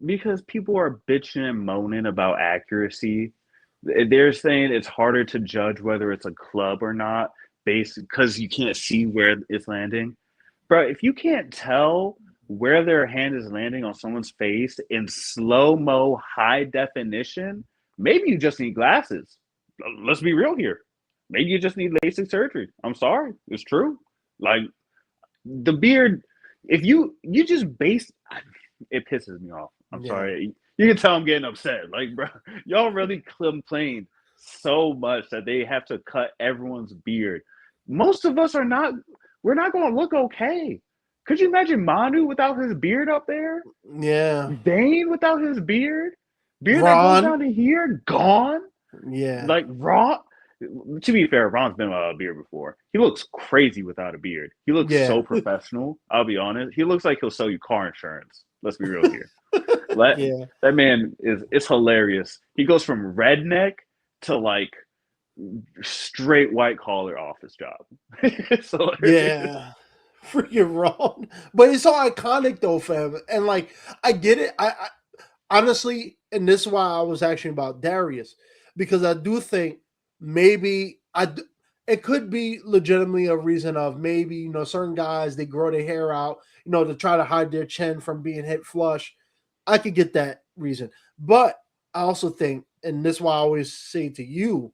Because people are bitching and moaning about accuracy. They're saying it's harder to judge whether it's a club or not based because you can't see where it's landing. Bro, if you can't tell where their hand is landing on someone's face in slow mo, high definition, maybe you just need glasses. Let's be real here. Maybe you just need LASIK surgery. I'm sorry, it's true. Like the beard, if you just base, it pisses me off. I'm Yeah. sorry. You can tell I'm getting upset. Like, bro, y'all really complain so much that they have to cut everyone's beard. Most of us are not. We're not going to look okay. Could you imagine Manu without his beard up there? Yeah. Dane without his beard? Beard that goes Ron. down to here, gone? Yeah. Like Ron. To be fair, Ron's been without a beard before. He looks crazy without a beard. He looks Yeah. so professional. I'll be honest. He looks like he'll sell you car insurance. Let's be real here. Let Yeah. that man is it's hilarious. He goes from redneck to like straight white collar office job. It's hilarious. Yeah. Freaking wrong. But it's so iconic though, fam. And like I get it. I honestly, and this is why I was actually about Darius, because I do think maybe it could be legitimately a reason of maybe certain guys they grow their hair out to try to hide their chin from being hit flush. I could get that reason, but I also think, and this is why I always say to you,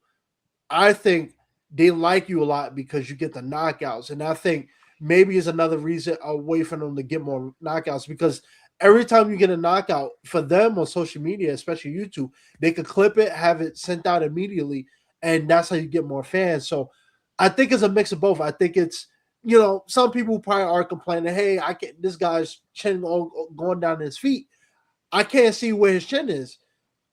I think they like you a lot because you get the knockouts. And I think maybe is another reason away from them to get more knockouts because every time you get a knockout for them on social media, especially YouTube, they could clip it, have it sent out immediately, and that's how you get more fans. So I think it's a mix of both. I think it's some people probably are complaining, hey, I can't. This guy's chin all going down his feet. I can't see where his chin is.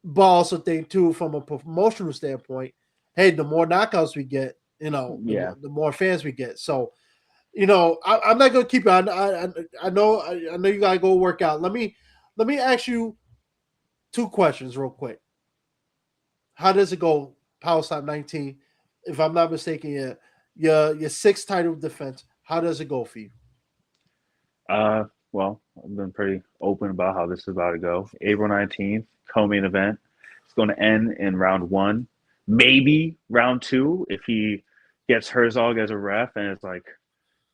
But I also think too, from a promotional standpoint, hey, the more knockouts we get, Yeah. the more fans we get. So, I'm not gonna keep it. I know you gotta go work out. Let me ask you two questions real quick. How does it go, Power Stop 19? If I'm not mistaken, your sixth title defense. How does it go for you? Well, I've been pretty open about how this is about to go. April 19th, co-main event. It's going to end in round one, maybe round two if he gets Herzog as a ref, and it's like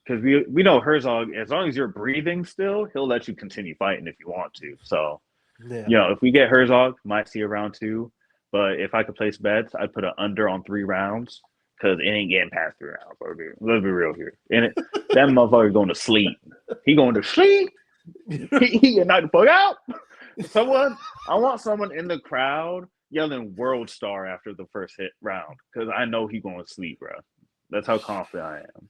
because we know Herzog, as long as you're breathing still, he'll let you continue fighting if you want to. So Yeah. if we get Herzog, might see a round two. But if I could place bets, I'd put an under on 3 rounds because it ain't getting past 3 rounds. Let's be real here. And that motherfucker going to sleep. He going to sleep. He get knocked the fuck out. I want someone in the crowd yelling "World Star" after the first hit round because I know he going to sleep, bro. That's how confident I am.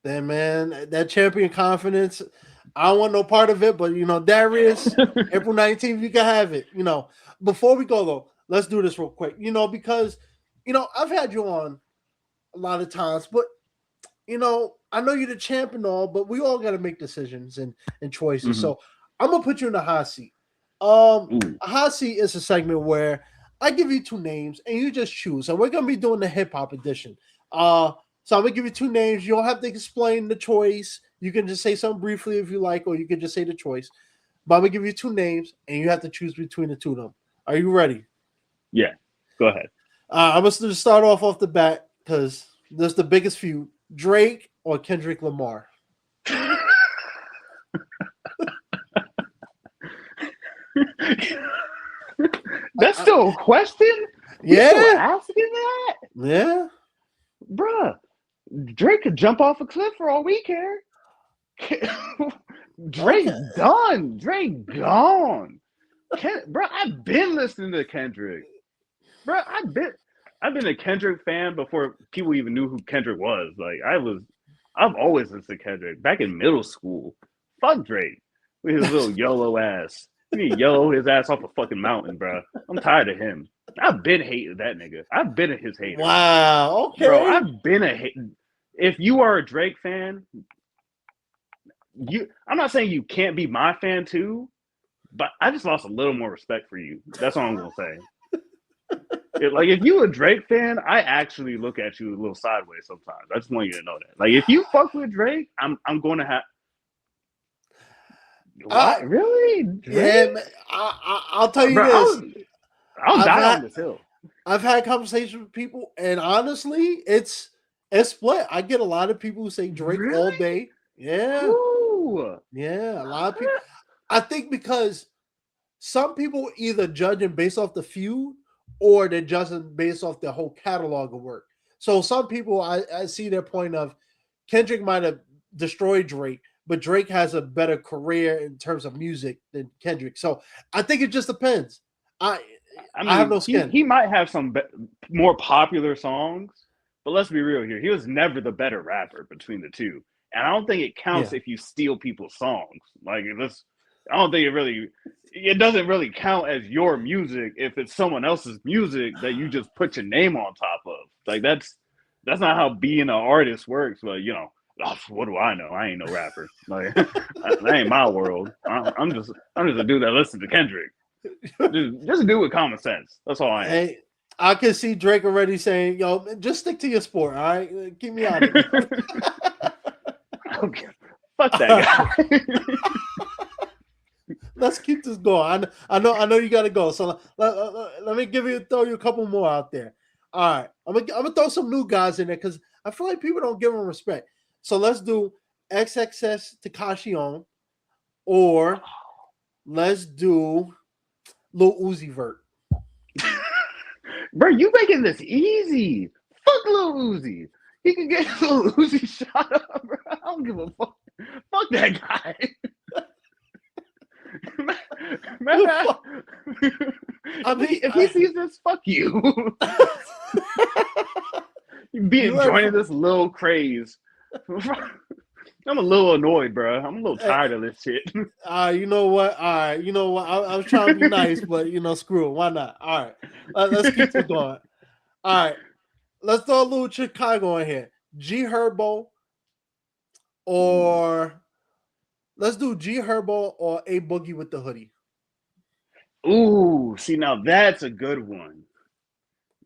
Then, man, that champion confidence, I don't want no part of it. But Darius, April 19th, you can have it. Before we go though, let's do this real quick. Because I've had you on a lot of times, but I know you're the champ and all, but we all got to make decisions and choices. Mm-hmm. So I'm gonna put you in the hot seat. Ooh. A hot seat is a segment where I give you two names and you just choose. And we're gonna be doing the hip hop edition. So I'm gonna give you two names. You don't have to explain the choice. You can just say something briefly if you like, or you can just say the choice. But I'm gonna give you two names, and you have to choose between the two of them. Are you ready? Yeah, go ahead. I'm gonna just start off the bat because there's the biggest feud: Drake or Kendrick Lamar. That's still a question? Yeah. You still asking that? Yeah. Bruh, Drake could jump off a cliff for all we care. Drake done. Drake gone. Bro, I've been listening to Kendrick. Bro, I've been a Kendrick fan before people even knew who Kendrick was. Like I've always listened to Kendrick. Back in middle school. Fuck Drake with his little YOLO ass. He need to YOLO his ass off a fucking mountain, bro. I'm tired of him. I've been hating that nigga. I've been his hater. Wow. Okay. Bro, I've been a hater. If you are a Drake fan, I'm not saying you can't be my fan too, but I just lost a little more respect for you. That's all I'm gonna say. If you a Drake fan, I actually look at you a little sideways sometimes. I just want you to know that. Like if you fuck with Drake, I'm going to have. What really? Drake? Yeah, man, I'll tell you this. I'll die on this hill. I've had conversations with people, and honestly, it's split. I get a lot of people who say Drake all day. Yeah. Ooh. Yeah, a lot of people. I think because some people either judging based off the feud or they're judging based off the whole catalog of work. So some people I see their point of Kendrick might have destroyed Drake, but Drake has a better career in terms of music than Kendrick. So I think it just depends. I have no skin. He might have some more popular songs, but let's be real here. He was never the better rapper between the two. And I don't think it counts if you steal people's songs. Like I don't think it doesn't really count as your music if it's someone else's music that you just put your name on top of. Like that's not how being an artist works. But what do I know? I ain't no rapper. Like that ain't my world. I'm just a dude that listens to Kendrick. Just a dude with common sense. That's all I am. Hey, I can see Drake already saying, "Yo, just stick to your sport, all right? Keep me out of it." Okay. Fuck that guy. Let's keep this going. I know you got to go. So let me throw you a couple more out there. All right, I'm gonna throw some new guys in there because I feel like people don't give them respect. So let's do XXS Tekashi, or let's do Lil Uzi Vert. Bro, you making this easy. Fuck Lil Uzi. He can get Lil Uzi shot up, bro. I don't give a fuck. Fuck that guy. If he sees this, fuck you. You joining this little craze. I'm a little annoyed, bro. I'm a little Hey, tired of this shit. you know what? All right, you know what? I was trying to be nice, but screw it. Why not? All right, let's keep it going. All right, let's throw a little Chicago in here. G Herbo or let's do G Herbo or A Boogie with the hoodie. Ooh, see now that's a good one.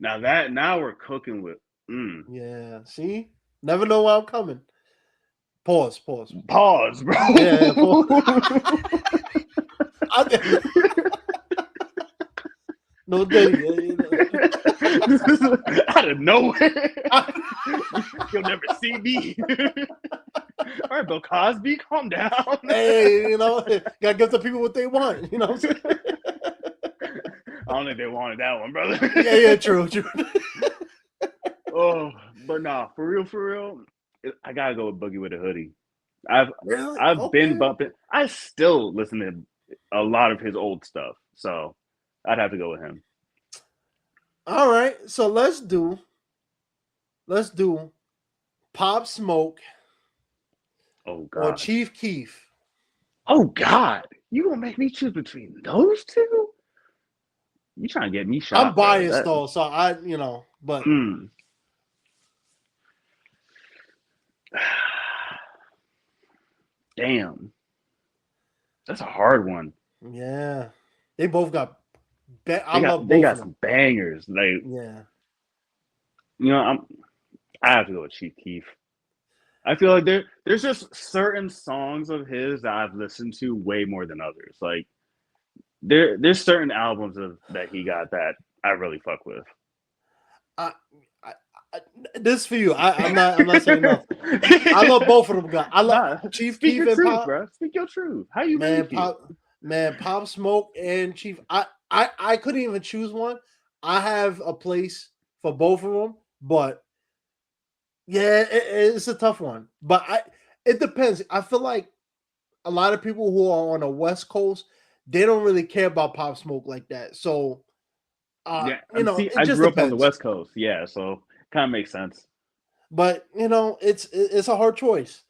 Now we're cooking with Yeah, see, never know where I'm coming. Pause. Pause. pause, bro. Yeah, pause. No Diddy. Out of nowhere. You'll never see me. All right, Bill Cosby, calm down. Hey, gotta give the people what they want. You know what I'm saying? I don't think they wanted that one, brother. Yeah, true. Oh, but nah, for real, I gotta go with Boogie with a Hoodie. Really? I've been Okay. bumping. I still listen to a lot of his old stuff, so I'd have to go with him. All right. So let's do Pop Smoke Oh or God. Chief Keef. Oh God. You gonna make me choose between those two? You trying to get me I'm shot, bro? biased though, so but Mm. Damn, that's a hard one. yeah, they both got. I They got love they both of got them. some bangers. Like Yeah. I have to go with Chief Keef. I feel like there's just certain songs of his that I've listened to way more than others. Like there's certain albums that he got that I really fuck with. I, I, this for you. I'm not saying nothing. I love both of them guys. I love Nah, Chief speak Keef your and truth, Pop. bro. Speak your truth. How you really Man, feel? Pop Smoke and Chief. I couldn't even choose one. I have a place for both of them, but yeah, it's a tough one. But it depends. I feel like a lot of people who are on the West Coast, they don't really care about Pop Smoke like that. So, Yeah, see, it I just grew up on the depends. West Coast. Yeah, so kind of makes sense. But it's a hard choice.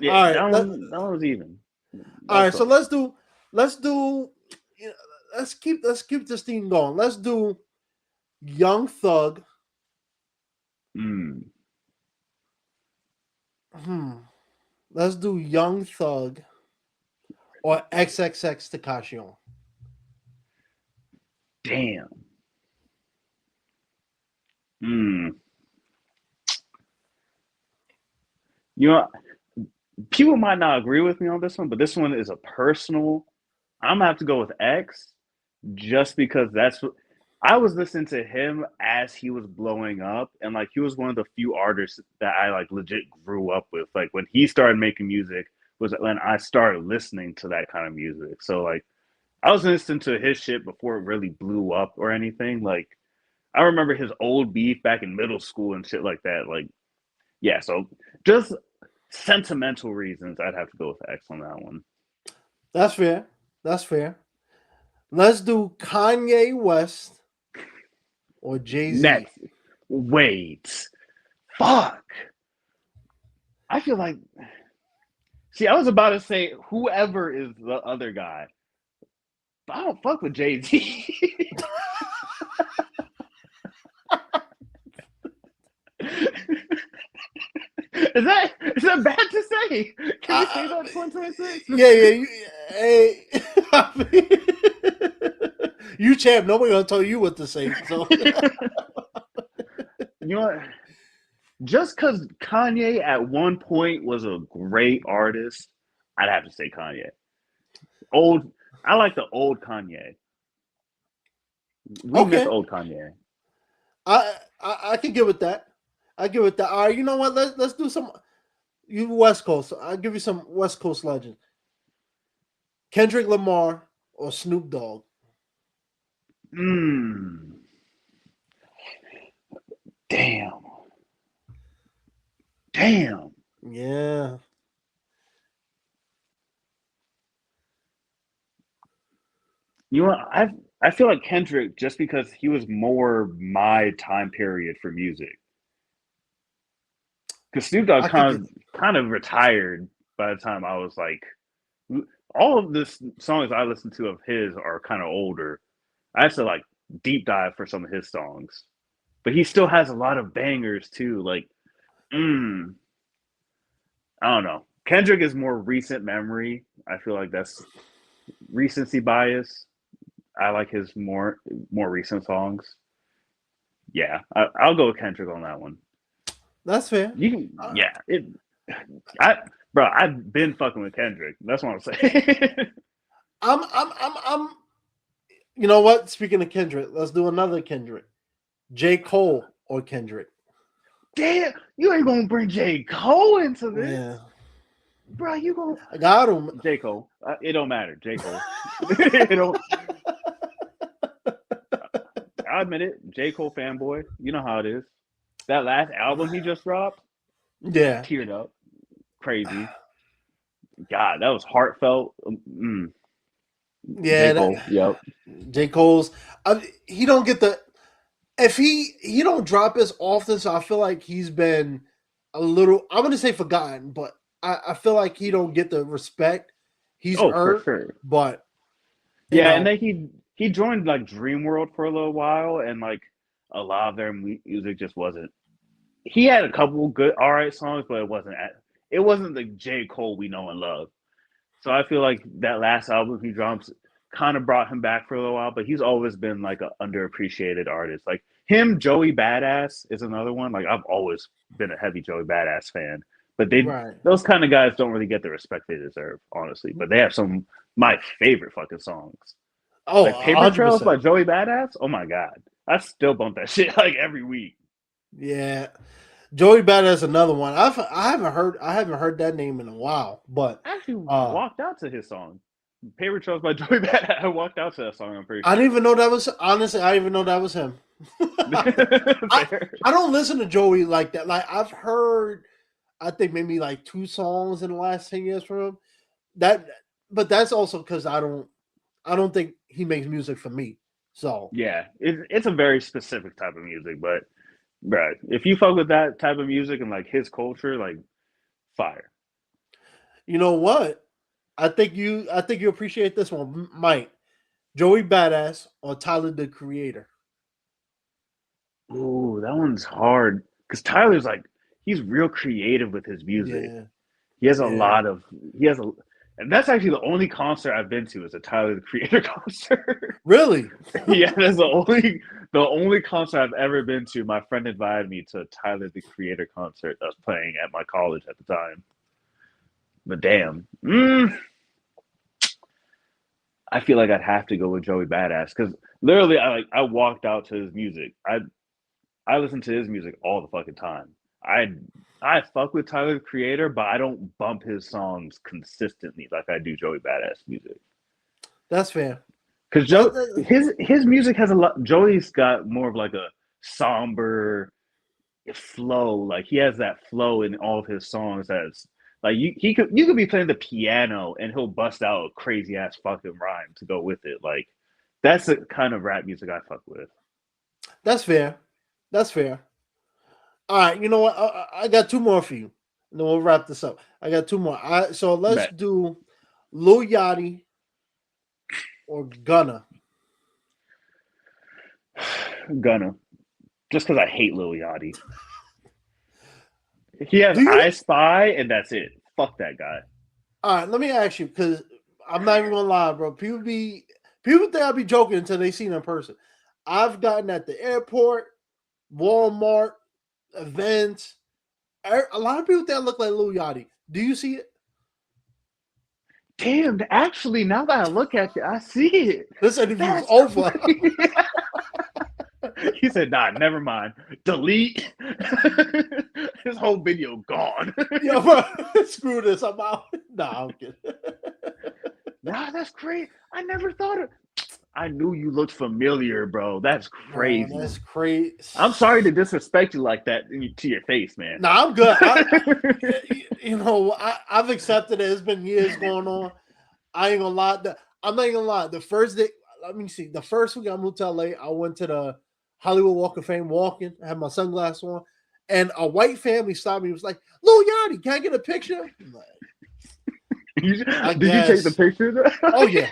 Yeah, All right, that one was even. That all was right. So close. let's do you know, let's keep this thing going. Let's do Young Thug. Mm, Hmm. Let's do Young Thug or XXX Tentacion. damn. Mm. You know, people might not agree with me on this one, but this one is a personal. I'm gonna have to go with X, just because that's what I was listening to him as he was blowing up, and like he was one of the few artists that I like legit grew up with. Like when he started making music was when I started listening to that kind of music. So like I was listening to his shit before it really blew up or anything. Like I remember his old beef back in middle school and shit like that. Like yeah, so just sentimental reasons, I'd have to go with X on that one. That's fair. That's fair. Let's do Kanye West or Jay Z. Next, wait, fuck. I feel like, see, I was about to say whoever is the other guy, but I don't fuck with Jay Z. Is that bad to say? Can we say that 2026? Yeah, yeah. Hey, you champ. Nobody gonna tell you what to say. So You know what? Just because Kanye at one point was a great artist, I'd have to say Kanye. Old, I like the old Kanye. We miss okay, old Kanye. I can get with that. I get with that. All right, you know what? Let's do some. You West Coast. I'll give you some West Coast legend. Kendrick Lamar or Snoop Dogg. Mm, damn, damn. Yeah. You know what? I feel like Kendrick just because he was more my time period for music. Because Snoop Dogg I could get. kind of retired by the time I was like, all of the songs I listen to of his are kind of older. I have to like deep dive for some of his songs, but he still has a lot of bangers too. Like, I don't know. Kendrick is more recent memory. I feel like that's recency bias. I like his more recent songs. Yeah, I'll go with Kendrick on that one. That's fair. You can, yeah, I, bro, I've been fucking with Kendrick. That's what I'm saying. I'm. You know what? Speaking of Kendrick, let's do another Kendrick. J. Cole or Kendrick? Damn, you ain't gonna bring J. Cole into this, Yeah, bro. You gonna I got him. J. Cole? It don't matter, J. Cole. It don't. I admit it, J. Cole fanboy. You know how it is. That last album he just dropped, Yeah, teared up, crazy. God, that was heartfelt. yeah. J. Cole, yep. J. Cole's. He don't get the. If he don't drop as often, so I feel like he's been a little. I'm gonna say forgotten, but I feel like he don't get the respect he's Oh, for earned. sure. But Yeah, and then he joined like Dream World for a little while, and like a lot of their music just wasn't. He had a couple good, all right songs, but it wasn't the J. Cole we know and love. So I feel like that last album he dropped kind of brought him back for a little while, but he's always been like an underappreciated artist. Like him, Joey Badass is another one. Like I've always been a heavy Joey Badass fan, but right. those kind of guys don't really get the respect they deserve, honestly. But they have some my favorite fucking songs. Oh, Like Paper Trails 100%. by Joey Badass. Oh my god, I still bump that shit like every week. Yeah, Joey Badass another one. I haven't heard that name in a while, but I actually uh, walked out to his song. Paper Trails by Joey Badass. I walked out to that song, I'm pretty I sure. didn't even know that was honestly. I didn't even know that was him. I Fair. I don't listen to Joey like that. Like I've heard, I think maybe like 2 songs in the last 10 years from him. That, but that's also because I don't think he makes music for me. So Yeah, it's a very specific type of music, but bro, if you fuck with that type of music and like his culture, like fire. you know what? I think you appreciate this one, Mike. Joey Badass or Tyler the Creator. Ooh, that one's hard because Tyler's like he's real creative with his music. Yeah, He has a yeah. lot of he has a, and that's actually the only concert I've been to is a Tyler the Creator concert. Really? Yeah, that's the only concert I've ever been to. My friend invited me to a Tyler the Creator concert that was playing at my college at the time. But damn, I feel like I'd have to go with Joey Badass because literally, I walked out to his music. I listen to his music all the fucking time. I fuck with Tyler the Creator, but I don't bump his songs consistently like I do Joey Badass music. That's fair. Because his music has a lot. Joey's got more of like a somber flow. Like he has that flow in all of his songs. That's like you could be playing the piano and he'll bust out a crazy ass fucking rhyme to go with it. Like that's the kind of rap music I fuck with. That's fair. That's fair. All right, you know what? I got 2 more for you. And then we'll wrap this up. I got 2 more. So let's Bet do Lil Yachty or Gunna. Gonna just because I hate Lil Yachty. He has Do you? I Spy and that's it. Fuck that guy. All right, let me ask you because I'm not even gonna lie, bro. People think I be joking until they see him in person. I've gotten at the airport, Walmart, events. A lot of people think I look like Lil Yachty. Do you see it? Damn, actually, now that I look at you, I see it. This interview's That's over. crazy. He said, nah, never mind. Delete. His whole video gone. Yo, bro, screw this. I'm out. Nah, I'm kidding. Nah, that's great. I never thought of. I knew you looked familiar, bro. That's No, crazy. that's crazy. I'm sorry to disrespect you like that to your face, man. Nah, I'm good. I've accepted it. It's been years going on. I ain't gonna lie. I'm not even gonna lie. The first day, let me see. The first week I moved to LA, I went to the Hollywood Walk of Fame walking. I had my sunglasses on, and a white family stopped me. Was like, "Lil Yachty, can I get a picture?" I'm like, I Did you take the guess. picture? Oh yeah,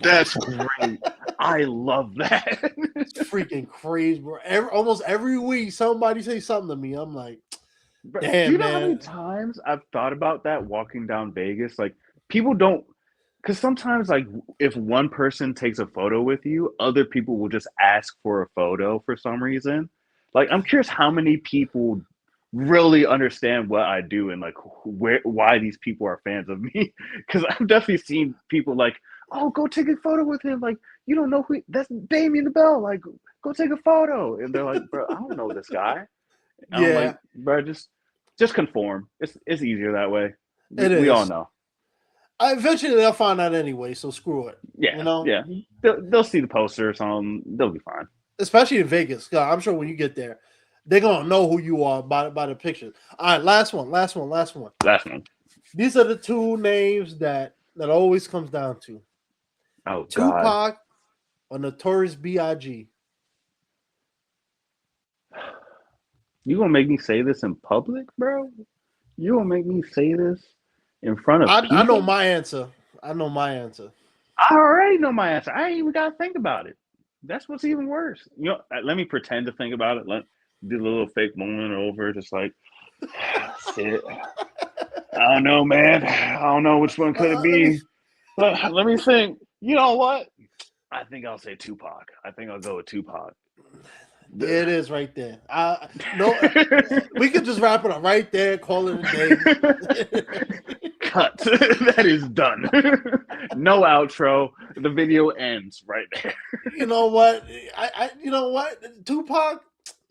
That's great. I love that. it's freaking crazy, bro. Almost every week, somebody say something to me. I'm like, Bro, do damn, you know how many man. times I've thought about that walking down Vegas? Like, people don't, because sometimes, like, if one person takes a photo with you, other people will just ask for a photo for some reason. Like, I'm curious how many people really understand what I do and like why these people are fans of me. Because I've definitely seen people like, oh, go take a photo with him. Like, you don't know that's Damien Dibbell. Like, go take a photo. And they're like, bro, I don't know this guy. I'm Yeah, like, bro, just conform. It's easier that way. it We all is. know. Eventually, they'll find out anyway. So screw it. You Yeah, know, yeah. They'll see the poster or something. They'll be fine. especially in Vegas. 'Cause I'm sure when you get there, they're gonna know who you are by the pictures. All right, last one, last one, last one. Last one. These are the two names that always comes down to Oh God, Tupac or Notorious B.I.G. you gonna make me say this in public, bro? You gonna make me say this in front of I know people? my answer. I know my answer. I already know my answer. I ain't even gotta think about it. That's what's even worse. Let me pretend to think about it. Let do a little fake moment over, just like shit. I don't know, man. I don't know which one could it Let me. be. Let me think. You know what? I think I'll say Tupac. I think I'll go with Tupac. There it is, right there. No, we could just wrap it up right there. Call it a day. Cut. That is done. No outro. The video ends right there. You know what? You know what? Tupac,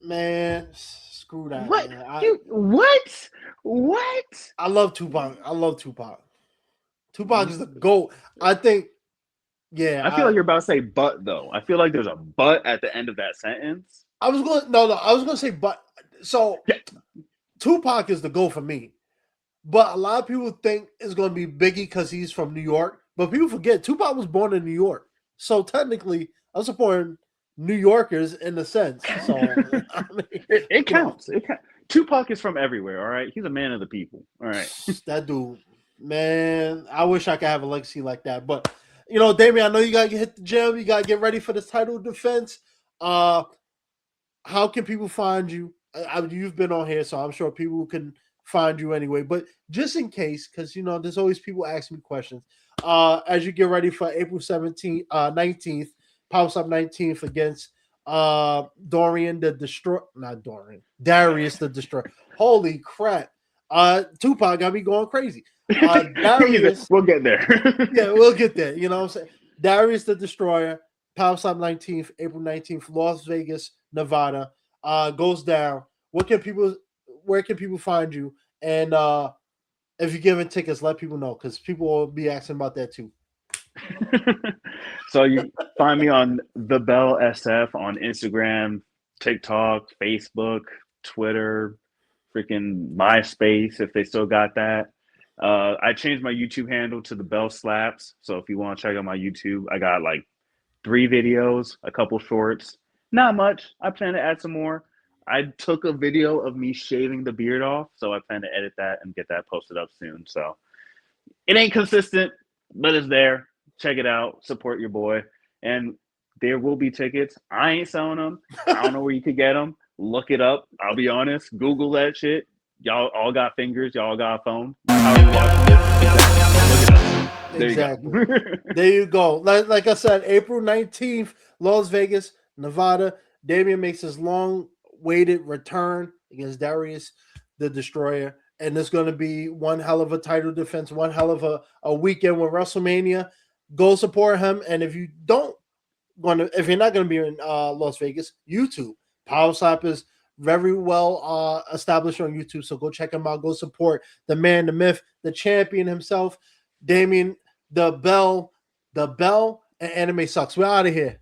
man, screw that, What? man. What? What? I love Tupac. I love Tupac. Tupac is the GOAT. I think, yeah. I feel like you're about to say but though. I feel like there's a but at the end of that sentence. I was going no. I was going to say but. So Yeah. Tupac is the GOAT for me. But a lot of people think it's going to be Biggie because he's from New York. But people forget Tupac was born in New York. So technically, I'm supporting New Yorkers in a sense. So I mean, it you know, counts. It counts. Tupac is from everywhere. All right, he's a man of the people. All right. that dude, man, I wish I could have a legacy like that. But Damien, I know you gotta hit the gym. You gotta get ready for this title defense. How can people find you? You've been on here, so I'm sure people can find you anyway. But just in case, because there's always people asking me questions. As you get ready for April 17th, 19th, Pops Up 19th against Dorian the Destroyer, not Dorian, Darius the Destroyer. Holy crap. Tupac got me going crazy. Darius, We'll get there. yeah, we'll get there. You know what I'm saying? Darius the Destroyer, Power Stop 19th, April 19th, Las Vegas, Nevada. Goes down. Where can people find you? And if you're giving tickets, let people know because people will be asking about that too. So you find me on the Bell SF on Instagram, TikTok, Facebook, Twitter, freaking MySpace if they still got that. I changed my YouTube handle to the Bell Slaps. So if you want to check out my YouTube, I got like 3 videos, a couple shorts. Not much. I plan to add some more. I took a video of me shaving the beard off, so I plan to edit that and get that posted up soon. So it ain't consistent, but it's there. Check it out. Support your boy. And there will be tickets. I ain't selling them. I don't know where you could get them. Look it up. I'll be honest. Google that shit. Y'all all got fingers. Y'all got a phone. How are you watching this? Look it up. There Exactly. you go. There you go. Like I said, April 19th, Las Vegas, Nevada. Damien makes his long-waited return against Darius the Destroyer. And it's going to be one hell of a title defense, one hell of a weekend with WrestleMania. Go support him. And if you're not going to be in Las Vegas, YouTube. Power Slap is very well established on YouTube. So go check him out. Go support the man, the myth, the champion himself, Damien, the Bell, and Anime Sucks. We're out of here.